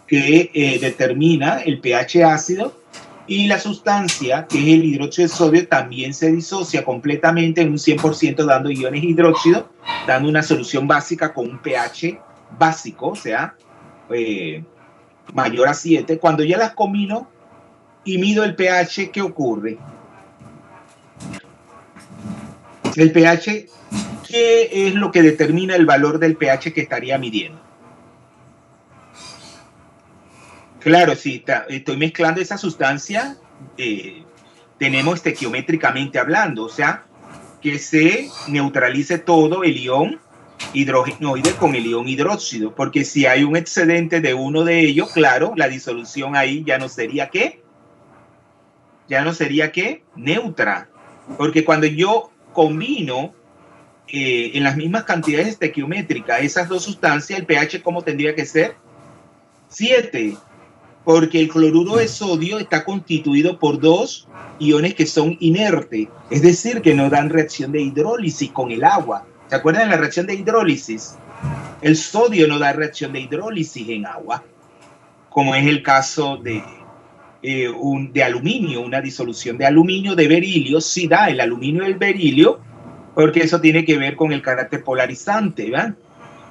que determina el pH ácido, y la sustancia, que es el hidróxido de sodio, también se disocia completamente en un 100% dando iones hidróxido, dando una solución básica con un pH básico, o sea, mayor a 7. Cuando ya las combino y mido el pH, ¿qué ocurre? El pH, ¿qué es lo que determina el valor del pH que estaría midiendo? Claro, si estoy mezclando esa sustancia, tenemos estequiométricamente hablando, o sea, que se neutralice todo el ion hidrogenoide con el ion hidróxido, porque si hay un excedente de uno de ellos, claro, la disolución ahí ya no sería ¿qué? Ya no sería ¿qué? Neutra, porque cuando yo combino en las mismas cantidades estequiométricas esas dos sustancias, el pH ¿cómo tendría que ser? 7. porque el cloruro de sodio está constituido por dos iones que son inertes, es decir, que no dan reacción de hidrólisis con el agua. ¿Se acuerdan de la reacción de hidrólisis? El sodio no da reacción de hidrólisis en agua, como es el caso de aluminio, una disolución de aluminio, de berilio, sí da el aluminio y el berilio, porque eso tiene que ver con el carácter polarizante, ¿verdad?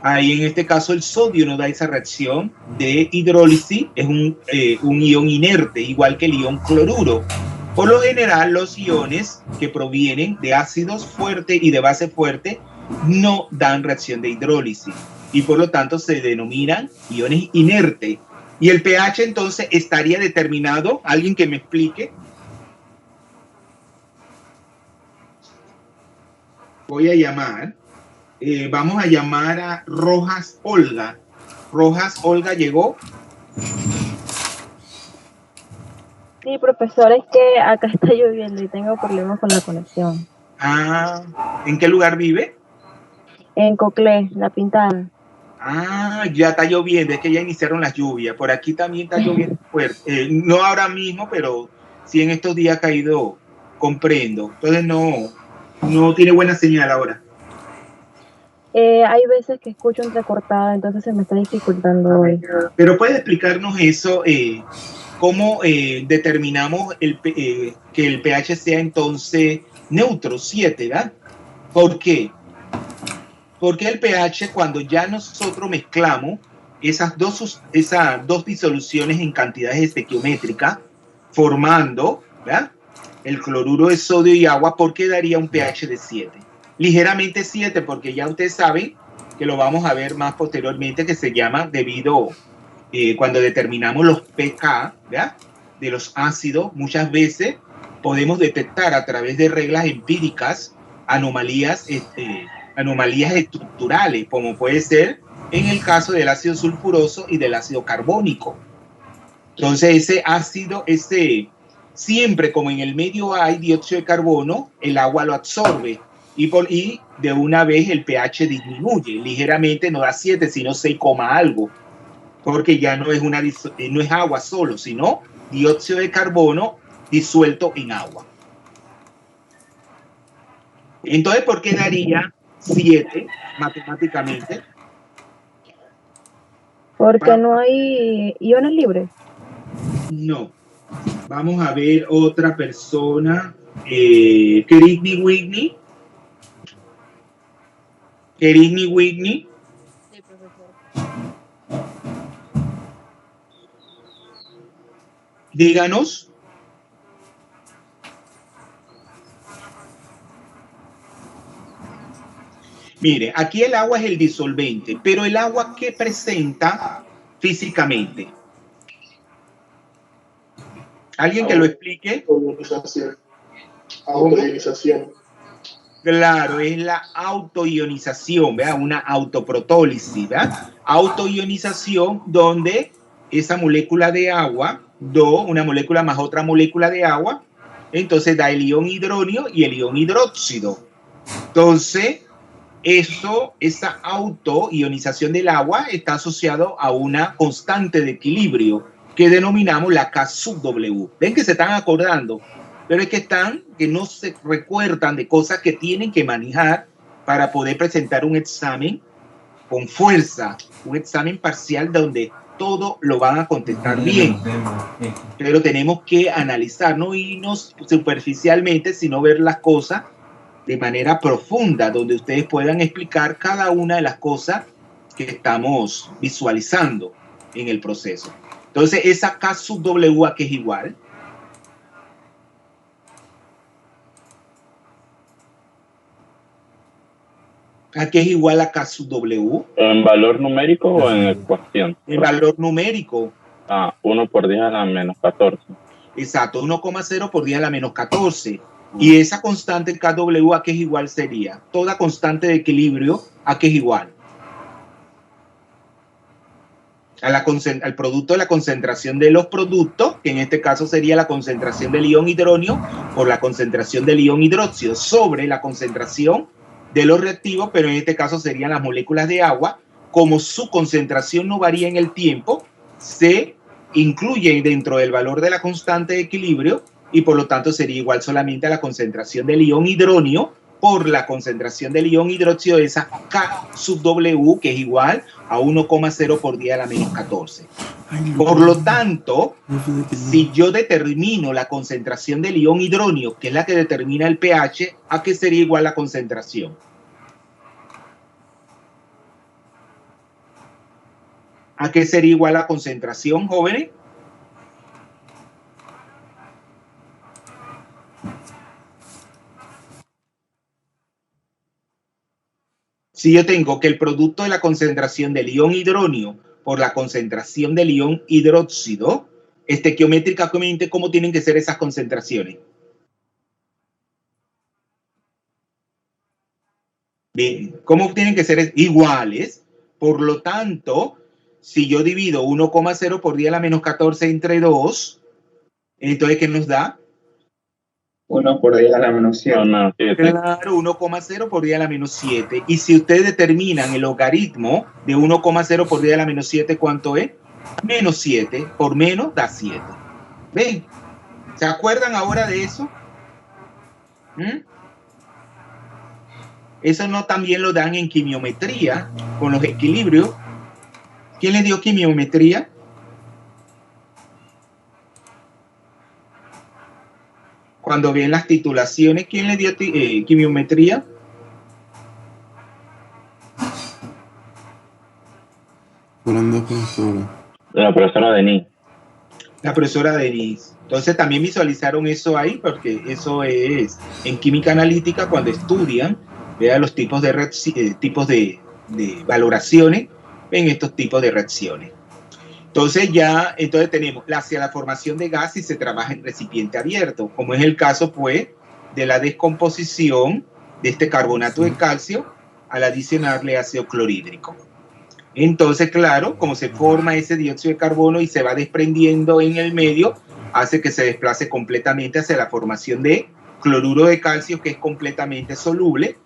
Ahí en este caso el sodio no da esa reacción de hidrólisis, es un ion inerte, igual que el ion cloruro. Por lo general, los iones que provienen de ácidos fuertes y de base fuerte no dan reacción de hidrólisis y por lo tanto se denominan iones inertes. Y el pH entonces estaría determinado, alguien que me explique. Voy a llamar, vamos a llamar a Rojas Olga. Rojas Olga llegó.
Sí, profesor, es que acá está lloviendo y tengo problemas con la conexión.
Ah, ¿en qué lugar vive?
En Coclé, La Pintada.
Ah, ya está lloviendo, es que ya iniciaron las lluvias. Por aquí también está lloviendo fuerte. No ahora mismo, pero sí en estos días ha caído, comprendo. Entonces no tiene buena señal ahora.
Hay veces que escucho entrecortada, entonces se me está dificultando hoy.
Pero puede explicarnos eso, cómo determinamos que el pH sea entonces neutro, 7, ¿verdad? ¿Por qué? Porque el pH, cuando ya nosotros mezclamos esas dos disoluciones en cantidades estequiométricas, formando, ¿verdad?, el cloruro de sodio y agua, ¿por qué daría un pH de 7? Ligeramente 7, porque ya ustedes saben que lo vamos a ver más posteriormente, que se llama debido, cuando determinamos los pK, ¿verdad?, de los ácidos, muchas veces podemos detectar a través de reglas empíricas anomalías estructurales, como puede ser en el caso del ácido sulfuroso y del ácido carbónico. Entonces ese ácido, siempre como en el medio hay dióxido de carbono, el agua lo absorbe y de una vez el pH disminuye ligeramente, no da 7 sino 6, algo, porque ya no es agua solo, sino dióxido de carbono disuelto en agua. Entonces, ¿por qué daría 7 matemáticamente?
Porque no hay iones libres.
No. Vamos a ver otra persona. Kerigny Whitney. Kerigny Whitney.
Sí, profesor.
Díganos. Mire, aquí el agua es el disolvente, pero el agua, ¿qué presenta físicamente? ¿Alguien que lo explique?
Autoionización.
Claro, es la autoionización, ¿verdad? Una autoprotólisis, ¿verdad? Autoionización donde esa molécula de agua, una molécula más otra molécula de agua, entonces da el ion hidróneo y el ion hidróxido. Entonces, esa autoionización del agua está asociado a una constante de equilibrio que denominamos la K sub W. Ven que se están acordando, pero es que no se recuerdan de cosas que tienen que manejar para poder presentar un examen con fuerza, un examen parcial donde todo lo van a contestar bien. Pero tenemos que analizar, no irnos superficialmente, sino ver las cosas de manera profunda, donde ustedes puedan explicar cada una de las cosas que estamos visualizando en el proceso. Entonces, esa K sub W, ¿a qué es igual? ¿A qué es igual a K sub W?
¿En valor numérico o en ecuación?
En valor numérico.
1 por 10 a la menos 14.
Exacto, 1,0 por 10 a la menos 14. Y esa constante KW, ¿a qué es igual sería? Toda constante de equilibrio, ¿a qué es igual? Al producto de la concentración de los productos, que en este caso sería la concentración del ion hidróneo por la concentración del ion hidróxido sobre la concentración de los reactivos, pero en este caso serían las moléculas de agua. Como su concentración no varía en el tiempo, se incluye dentro del valor de la constante de equilibrio y por lo tanto sería igual solamente a la concentración del ion hidronio por la concentración del ion hidróxido de esa K sub W, que es igual a 1,0 por 10 a la menos 14. Por lo tanto, si yo determino la concentración del ion hidronio, que es la que determina el pH, ¿a qué sería igual la concentración? ¿A qué sería igual la concentración, jóvenes? Si yo tengo que el producto de la concentración del ion hidronio por la concentración del ion hidróxido, estequiométricamente, ¿cómo tienen que ser esas concentraciones? Bien, ¿cómo tienen que ser? Iguales. Por lo tanto, si yo divido 1,0 por 10 a la menos 14 entre 2, entonces, ¿qué nos da?
1 por 10 a la menos 7.
Claro, 1,0 por 10 a la menos 7. Y si ustedes determinan el logaritmo de 1,0 por 10 a la menos 7, ¿cuánto es? Menos 7 por menos da 7. ¿Ven? ¿Se acuerdan ahora de eso? Eso no también lo dan en quimiometría con los equilibrios. ¿Quién les dio quimiometría? Cuando ven las titulaciones, ¿quién le dio quimiometría?
Fueron dos profesoras.
La profesora Denise.
La profesora Denise. Entonces también visualizaron eso ahí, porque eso es en química analítica cuando estudian, vean los tipos de valoraciones, ven estos tipos de reacciones. Entonces tenemos hacia la formación de gas y se trabaja en recipiente abierto, como es el caso pues de la descomposición de este carbonato de calcio al adicionarle ácido clorhídrico. Entonces, claro, como se forma ese dióxido de carbono y se va desprendiendo en el medio, hace que se desplace completamente hacia la formación de cloruro de calcio, que es completamente soluble,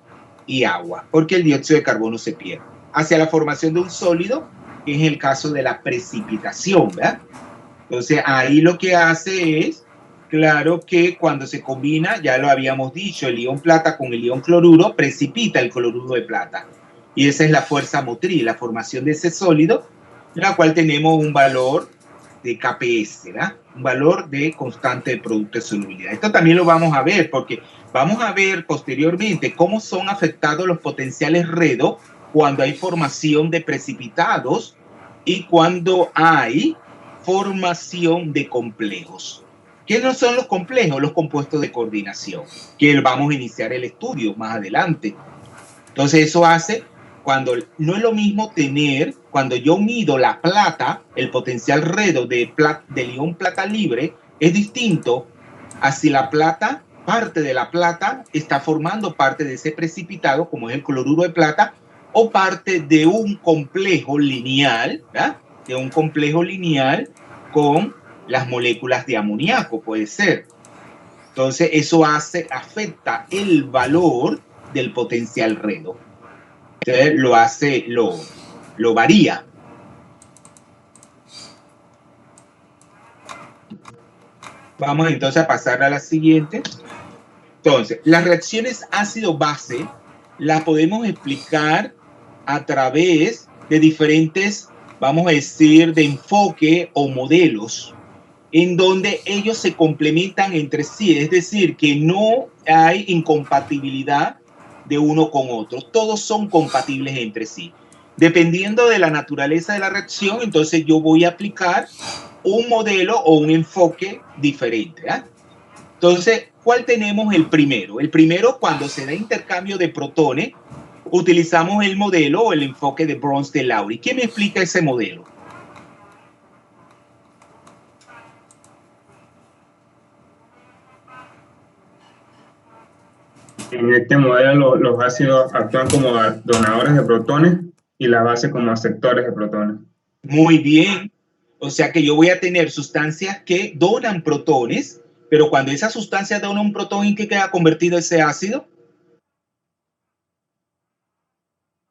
y agua, porque el dióxido de carbono se pierde. Hacia la formación de un sólido, que es el caso de la precipitación, ¿verdad? Entonces, ahí lo que hace es, claro que cuando se combina, ya lo habíamos dicho, el ion plata con el ion cloruro, precipita el cloruro de plata. Y esa es la fuerza motriz, la formación de ese sólido, en la cual tenemos un valor de KPS, ¿verdad? Un valor de constante de producto de solubilidad. Esto también lo vamos a ver, porque vamos a ver posteriormente cómo son afectados los potenciales redo cuando hay formación de precipitados y cuando hay formación de complejos. ¿Qué no son los complejos? Los compuestos de coordinación, que vamos a iniciar el estudio más adelante. Entonces eso hace, cuando no es lo mismo tener, cuando yo mido la plata, el potencial redo del ion plata libre es distinto a si la plata, parte de la plata, está formando parte de ese precipitado, como es el cloruro de plata, o parte de un complejo lineal, ¿verdad? De un complejo lineal con las moléculas de amoníaco, puede ser. Entonces, eso afecta el valor del potencial redo. Entonces, lo varía. Vamos entonces a pasar a la siguiente. Entonces, las reacciones ácido-base las podemos explicar a través de diferentes, vamos a decir, de enfoque o modelos, en donde ellos se complementan entre sí, es decir, que no hay incompatibilidad de uno con otro, todos son compatibles entre sí. Dependiendo de la naturaleza de la reacción, entonces yo voy a aplicar un modelo o un enfoque diferente, ¿eh? Entonces, ¿cuál tenemos el primero? El primero, cuando se da intercambio de protones, utilizamos el modelo o el enfoque de Bronsted-Lowry. ¿Quién me explica ese modelo?
En este modelo los ácidos actúan como donadores de protones y las bases como aceptores de protones.
Muy bien. O sea que yo voy a tener sustancias que donan protones, pero cuando esa sustancia dona un protón, ¿en qué queda convertido ese ácido?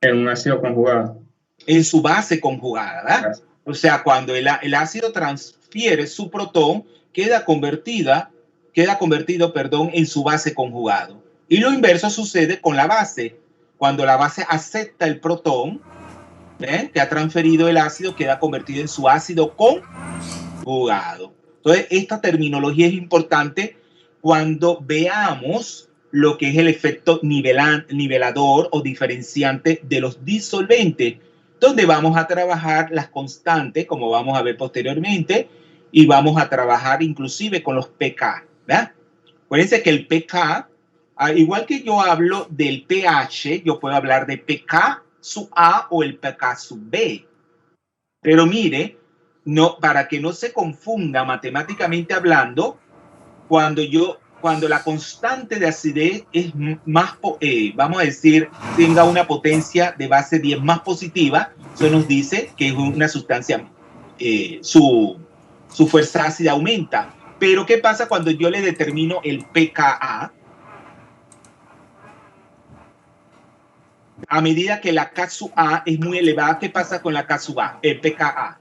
En un ácido conjugado.
En su base conjugada, ¿verdad? O sea, cuando el ácido transfiere su protón, queda convertido, en su base conjugado. Y lo inverso sucede con la base. Cuando la base acepta el protón, que ha transferido el ácido, queda convertido en su ácido conjugado. Entonces, esta terminología es importante cuando veamos lo que es el efecto nivelador o diferenciante de los disolventes, donde vamos a trabajar las constantes, como vamos a ver posteriormente, y vamos a trabajar inclusive con los pK, ¿verdad? Acuérdense que el pK, igual que yo hablo del pH, yo puedo hablar de pK sub A o el pK sub B. Pero mire, no, para que no se confunda matemáticamente hablando, cuando la constante de acidez es más, vamos a decir, tenga una potencia de base 10 más positiva, eso nos dice que es una sustancia, su fuerza ácida aumenta. Pero ¿qué pasa cuando yo le determino el pKa? A medida que la K sub A es muy elevada, ¿qué pasa con la K sub A? El pKa.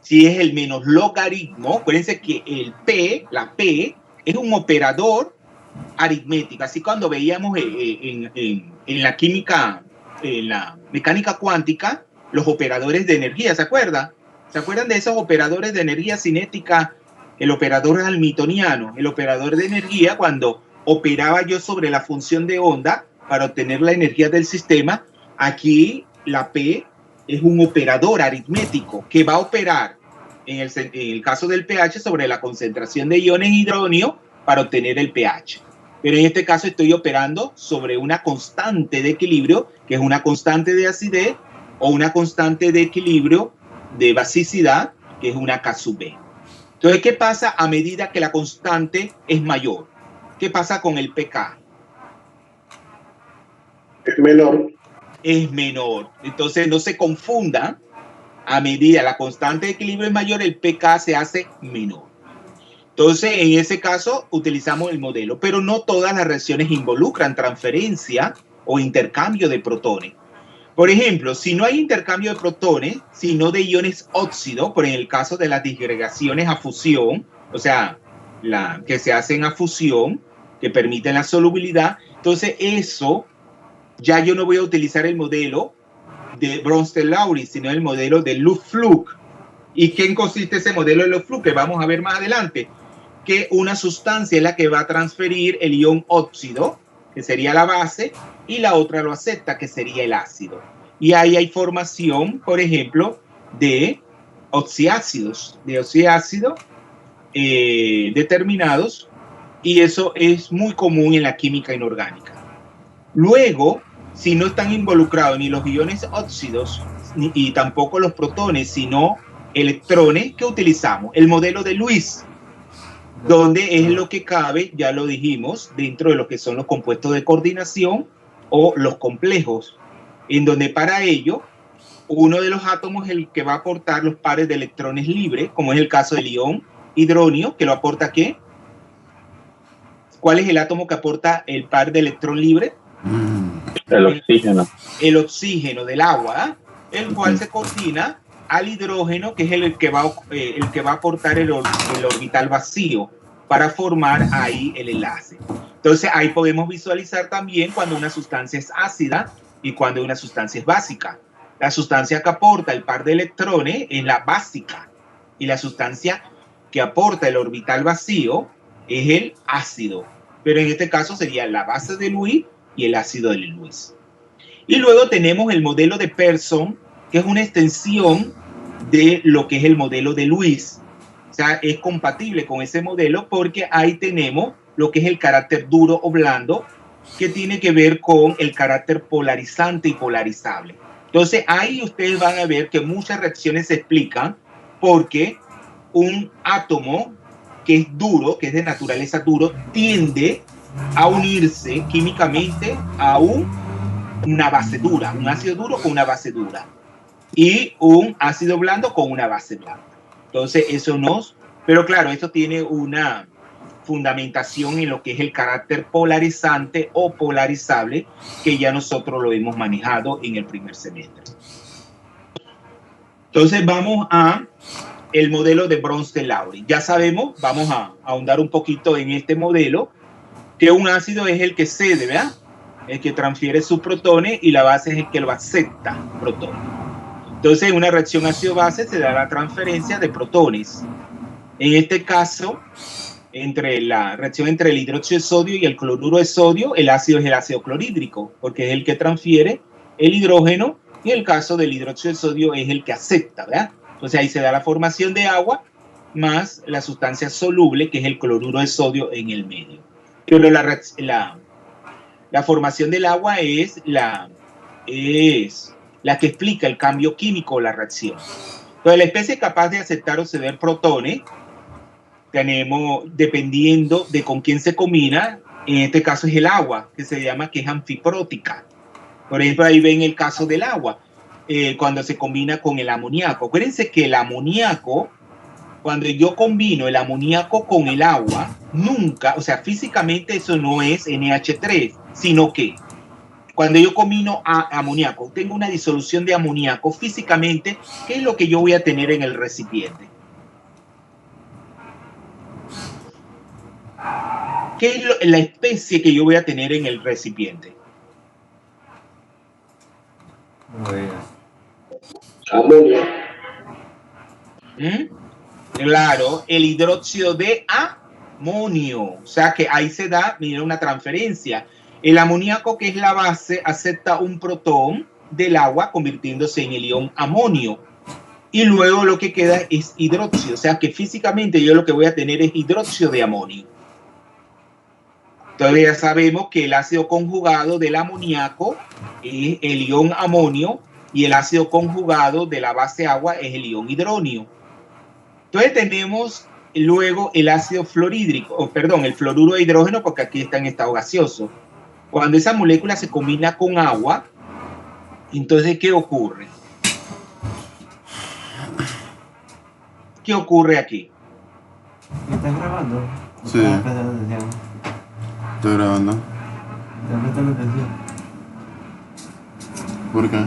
Si es el menos logaritmo, acuérdense que la P, es un operador aritmético. Así cuando veíamos en la química, en la mecánica cuántica, los operadores de energía, ¿se acuerdan? ¿Se acuerdan de esos operadores de energía cinética? El operador hamiltoniano, el operador de energía, cuando operaba yo sobre la función de onda para obtener la energía del sistema, aquí la P es un operador aritmético que va a operar en el caso del pH sobre la concentración de iones hidróneo para obtener el pH. Pero en este caso estoy operando sobre una constante de equilibrio, que es una constante de acidez, o una constante de equilibrio de basicidad, que es una K sub B. Entonces, ¿qué pasa a medida que la constante es mayor? ¿Qué pasa con el pK?
Es menor.
Es menor. Entonces, no se confunda. A medida la constante de equilibrio es mayor, el pK se hace menor. Entonces, en ese caso, utilizamos el modelo. Pero no todas las reacciones involucran transferencia o intercambio de protones. Por ejemplo, si no hay intercambio de protones, sino de iones óxido, por en el caso de las disgregaciones a fusión, o sea, que se hacen a fusión, que permiten la solubilidad, entonces eso, ya yo no voy a utilizar el modelo de Bronsted-Lowry, sino el modelo de Luft-Fluch. ¿Y qué consiste ese modelo de Luft-Fluch? Que vamos a ver más adelante. Que una sustancia es la que va a transferir el ion óxido, que sería la base, y la otra lo acepta, que sería el ácido. Y ahí hay formación, por ejemplo, de oxiácidos, determinados, y eso es muy común en la química inorgánica. Luego, si no están involucrados ni los iones óxidos, y tampoco los protones, sino electrones, ¿qué utilizamos? El modelo de Lewis, donde es lo que cabe, ya lo dijimos, dentro de lo que son los compuestos de coordinación o los complejos, en donde para ello uno de los átomos es el que va a aportar los pares de electrones libres, como es el caso del ion hidróneo, que lo aporta ¿qué? ¿Cuál es el átomo que aporta el par de electrón libre?
El oxígeno.
El oxígeno del agua, el cual se coordina al hidrógeno, que es el que va a aportar el orbital vacío para formar ahí el enlace. Entonces ahí podemos visualizar también cuando una sustancia es ácida y cuando una sustancia es básica. La sustancia que aporta el par de electrones es la básica y la sustancia que aporta el orbital vacío es el ácido. Pero en este caso sería la base de Lewis y el ácido de Lewis. Y luego tenemos el modelo de Pearson, que es una extensión de lo que es el modelo de Lewis. O sea, es compatible con ese modelo porque ahí tenemos lo que es el carácter duro o blando, que tiene que ver con el carácter polarizante y polarizable. Entonces, ahí ustedes van a ver que muchas reacciones se explican porque un átomo que es duro, que es de naturaleza duro, tiende a unirse químicamente a una base dura, un ácido duro con una base dura y un ácido blando con una base blanda. Entonces eso pero claro, esto tiene una fundamentación en lo que es el carácter polarizante o polarizable, que ya nosotros lo hemos manejado en el primer semestre. Entonces vamos a el modelo de Bronsted-Lowry. Ya sabemos, vamos a ahondar un poquito en este modelo, que un ácido es el que cede, ¿verdad? El que transfiere sus protones y la base es el que lo acepta, protones. Entonces, en una reacción ácido-base se da la transferencia de protones. En este caso, entre la reacción entre el hidróxido de sodio y el cloruro de sodio, el ácido es el ácido clorhídrico, porque es el que transfiere el hidrógeno, y en el caso del hidróxido de sodio es el que acepta, ¿verdad? Entonces ahí se da la formación de agua más la sustancia soluble, que es el cloruro de sodio en el medio. Pero la formación del agua es la que explica el cambio químico o la reacción. Entonces, la especie capaz de aceptar o ceder protones, tenemos, dependiendo de con quién se combina, en este caso es el agua, que se llama que es anfiprótica. Por ejemplo, ahí ven el caso del agua, cuando se combina con el amoníaco. Acuérdense que el amoníaco, cuando yo combino el amoníaco con el agua, nunca, o sea, físicamente eso no es NH3, sino que cuando yo combino amoníaco, tengo una disolución de amoníaco, físicamente, ¿qué es lo que yo voy a tener en el recipiente? ¿Qué es la especie que yo voy a tener en el recipiente?
Amonio.
Claro, el hidróxido de amonio. O sea que ahí se da, mira, una transferencia. El amoníaco, que es la base, acepta un protón del agua convirtiéndose en el ion amonio. Y luego lo que queda es hidróxido. O sea que físicamente yo lo que voy a tener es hidróxido de amonio. Entonces ya sabemos que el ácido conjugado del amoníaco es el ion amonio y el ácido conjugado de la base agua es el ion hidronio. Entonces tenemos luego el ácido fluorhídrico, el fluoruro de hidrógeno, porque aquí está en estado gaseoso. Cuando esa molécula se combina con agua, entonces ¿qué ocurre? ¿Qué ocurre aquí?
¿Estás grabando?
Sí. Estoy grabando.
¿Estás prestando atención?
¿Por qué?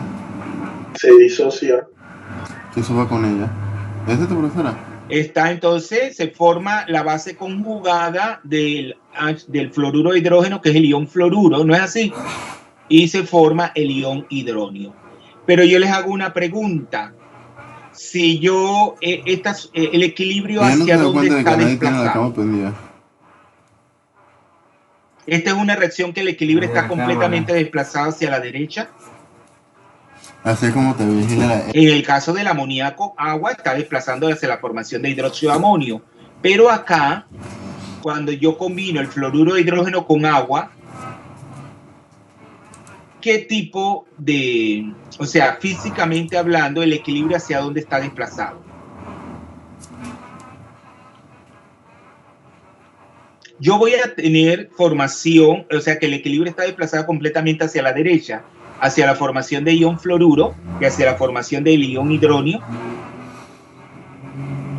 Se disocia.
¿Qué eso va con ella? ¿Es de tu profesora?
Está entonces, se forma la base conjugada del fluoruro de hidrógeno, que es el ion fluoruro, ¿no es así? Y se forma el ion hidronio. Pero yo les hago una pregunta. Si yo, el equilibrio hacia dónde está desplazado. Esta es una reacción que el equilibrio está completamente desplazado hacia la derecha.
Así como te vigila.
En el caso del amoníaco, agua está desplazando hacia la formación de hidróxido de amonio. Pero acá, cuando yo combino el fluoruro de hidrógeno con agua, ¿qué tipo de, o sea, físicamente hablando, el equilibrio hacia dónde está desplazado? Yo voy a tener formación, o sea, que el equilibrio está desplazado completamente hacia la derecha, hacia la formación de ion fluoruro y hacia la formación del ion hidronio.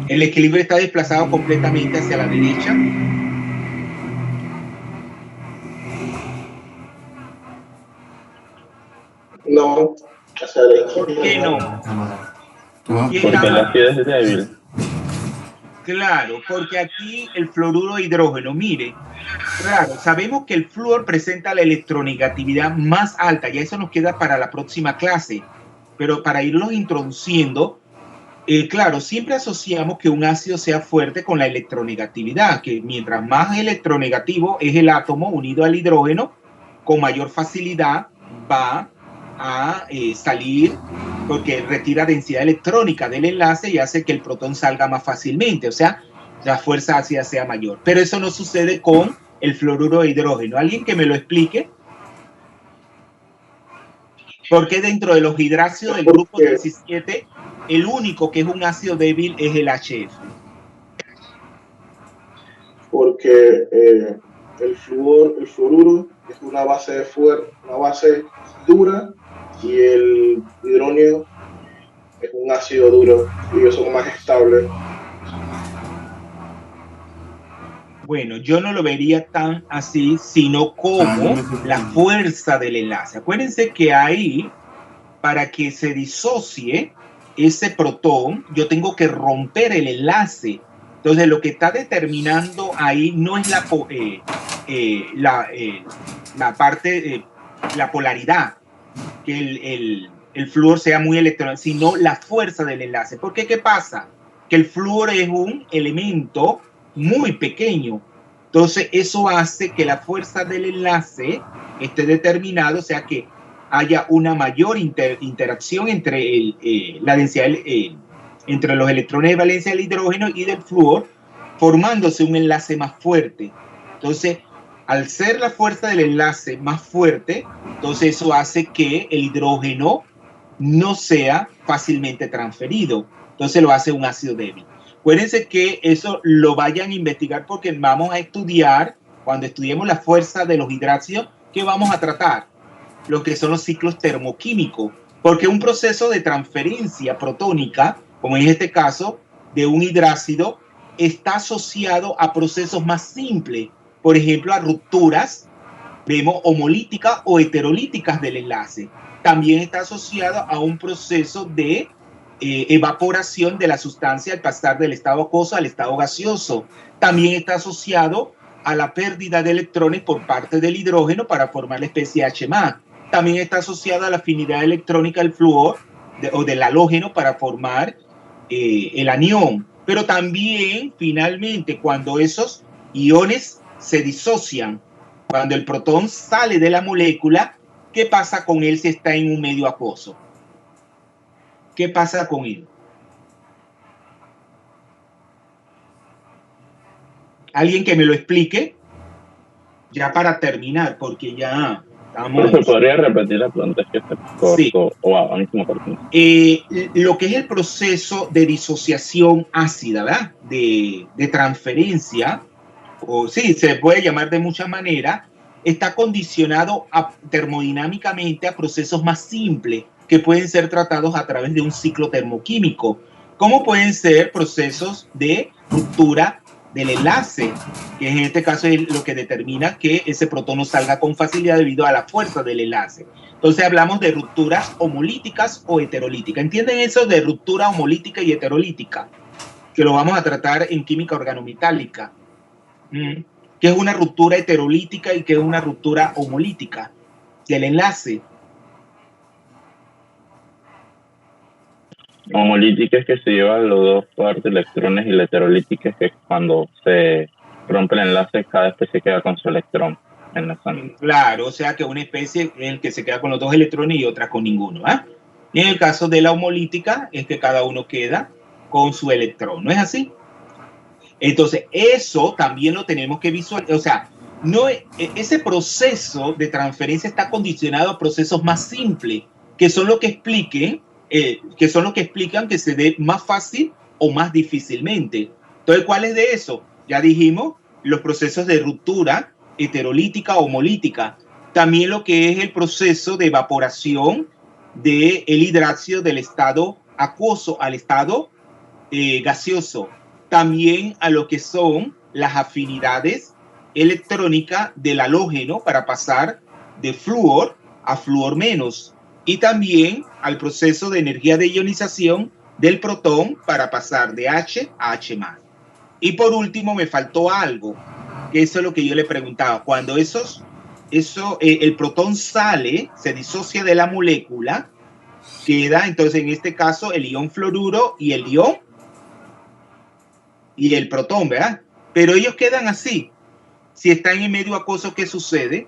El equilibrio está desplazado completamente hacia la derecha.
No, hacia la derecha.
¿Por qué no?
Porque el ácido es débil.
Claro, porque aquí el fluoruro de hidrógeno, mire, claro, sabemos que el flúor presenta la electronegatividad más alta, y eso nos queda para la próxima clase, pero para irlos introduciendo, claro, siempre asociamos que un ácido sea fuerte con la electronegatividad, que mientras más electronegativo es el átomo unido al hidrógeno, con mayor facilidad va a salir, porque retira densidad electrónica del enlace y hace que el protón salga más fácilmente, o sea, la fuerza ácida sea mayor. Pero eso no sucede con el fluoruro de hidrógeno. ¿Alguien que me lo explique? Porque dentro de los hidrácidos del grupo 17, el único que es un ácido débil es el HF.
Porque el fluoruro es una base dura y el hidrógeno es un ácido duro y ellos son más estables.
Bueno, yo no lo vería tan así, sino como la fuerza del enlace. Acuérdense que ahí, para que se disocie, ese protón, yo tengo que romper el enlace. Entonces, lo que está determinando ahí no es la parte, la polaridad, que el flúor sea muy electrónico, sino la fuerza del enlace. Porque, ¿qué pasa? Que el flúor es un elemento muy pequeño. Entonces, eso hace que la fuerza del enlace esté determinado, o sea, que haya una mayor interacción entre la densidad, entre los electrones de valencia del hidrógeno y del flúor, formándose un enlace más fuerte. Entonces, al ser la fuerza del enlace más fuerte, entonces eso hace que el hidrógeno no sea fácilmente transferido. Entonces lo hace un ácido débil. Acuérdense que eso lo vayan a investigar porque vamos a estudiar, cuando estudiemos la fuerza de los hidráxidos, ¿qué vamos a tratar? Lo que son los ciclos termoquímicos. Porque un proceso de transferencia protónica, como en este caso, de un hidráxido, está asociado a procesos más simples. Por ejemplo, a rupturas, vemos homolíticas o heterolíticas del enlace. También está asociado a un proceso de evaporación de la sustancia al pasar del estado acuoso al estado gaseoso. También está asociado a la pérdida de electrones por parte del hidrógeno para formar la especie H+. También está asociado a la afinidad electrónica del flúor o del halógeno para formar el anión. Pero también, finalmente, cuando esos iones se disocian, cuando el protón sale de la molécula, ¿qué pasa con él si está en un medio acuoso? ¿Qué pasa con él? ¿Alguien que me lo explique? Ya para terminar, porque ya estamos...
¿Se podría repetir la pregunta? Es que está corto, sí. O a mí como corto.
Lo que es el proceso de disociación ácida, ¿verdad? De transferencia, o sí, se puede llamar de muchas maneras, está condicionado termodinámicamente a procesos más simples que pueden ser tratados a través de un ciclo termoquímico, como pueden ser procesos de ruptura del enlace, que en este caso es lo que determina que ese protón no salga con facilidad debido a la fuerza del enlace. Entonces hablamos de rupturas homolíticas o heterolíticas. ¿Entienden eso de ruptura homolítica y heterolítica? Que lo vamos a tratar en química organometálica. ¿Qué es una ruptura heterolítica y qué es una ruptura homolítica del enlace?
Homolítica es que se llevan los dos partes electrones y la heterolítica es que cuando se rompe el enlace cada especie queda con su electrón enlazando.
Claro, o sea que una especie es el que se queda con los dos electrones y otra con ninguno. Y en el caso de la homolítica es que cada uno queda con su electrón, ¿no es así? Entonces eso también lo tenemos que visualizar, o sea, ese proceso de transferencia está condicionado a procesos más simples, que son los que explican que se dé más fácil o más difícilmente. Entonces, ¿cuál es de eso? Ya dijimos, los procesos de ruptura heterolítica o homolítica. También lo que es el proceso de evaporación del hidráxido del estado acuoso al estado gaseoso. También a lo que son las afinidades electrónicas del halógeno para pasar de flúor a flúor menos. Y también al proceso de energía de ionización del protón para pasar de H a H+. Y por último me faltó algo, que eso es lo que yo le preguntaba. Cuando el protón sale, se disocia de la molécula, queda entonces en este caso el ion fluoruro y el ion y el protón, ¿verdad? Pero ellos quedan así. Si están en medio acuoso, ¿qué sucede?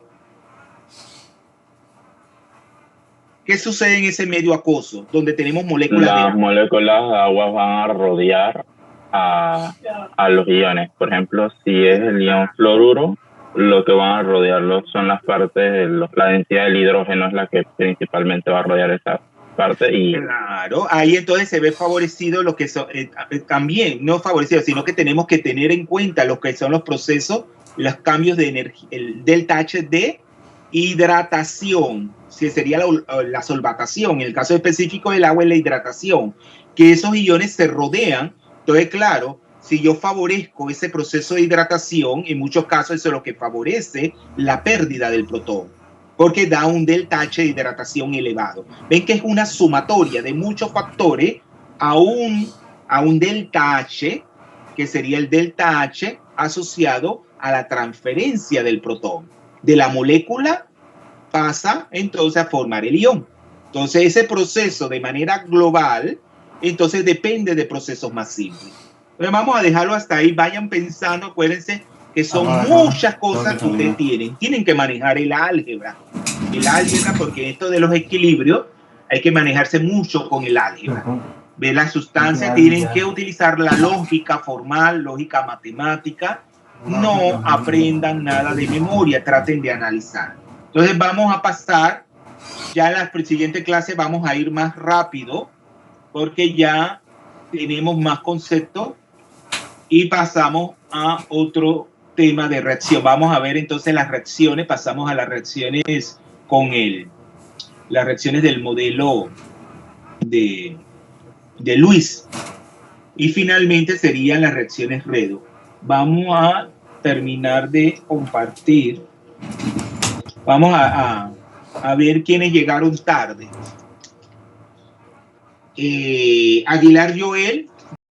¿Qué sucede en ese medio acuoso donde tenemos moléculas de agua?
Las moléculas de agua van a rodear a los iones. Por ejemplo, si es el ion fluoruro, lo que van a rodearlo son las partes, la densidad del hidrógeno es la que principalmente va a rodear esa parte. Y
claro, ahí entonces se ve favorecido lo que son, también no favorecido, sino que tenemos que tener en cuenta lo que son los procesos, los cambios de energía, el delta H de hidratación, si sería la solvatación. En el caso específico del agua es la hidratación, que esos iones se rodean. Entonces, claro, si yo favorezco ese proceso de hidratación, en muchos casos eso es lo que favorece la pérdida del protón, porque da un delta H de hidratación elevado. Ven que es una sumatoria de muchos factores a un delta H, que sería el delta H asociado a la transferencia del protón. De la molécula pasa entonces a formar el ion. Entonces ese proceso de manera global, entonces depende de procesos más simples. Pero vamos a dejarlo hasta ahí, vayan pensando, acuérdense que son muchas cosas que ustedes tienen que manejar el álgebra, porque esto de los equilibrios hay que manejarse mucho con el álgebra. Ver las sustancias, tienen que utilizar la lógica formal, lógica matemática. No aprendan nada de memoria, traten de analizar. Entonces vamos a pasar, ya en la siguiente clase vamos a ir más rápido, porque ya tenemos más conceptos y pasamos a otro tema de reacción. Vamos a ver entonces las reacciones, pasamos a las reacciones con las reacciones del modelo de Lewis. Y finalmente serían las reacciones redox. Vamos a terminar de compartir. Vamos a ver quiénes llegaron tarde. Aguilar Joel,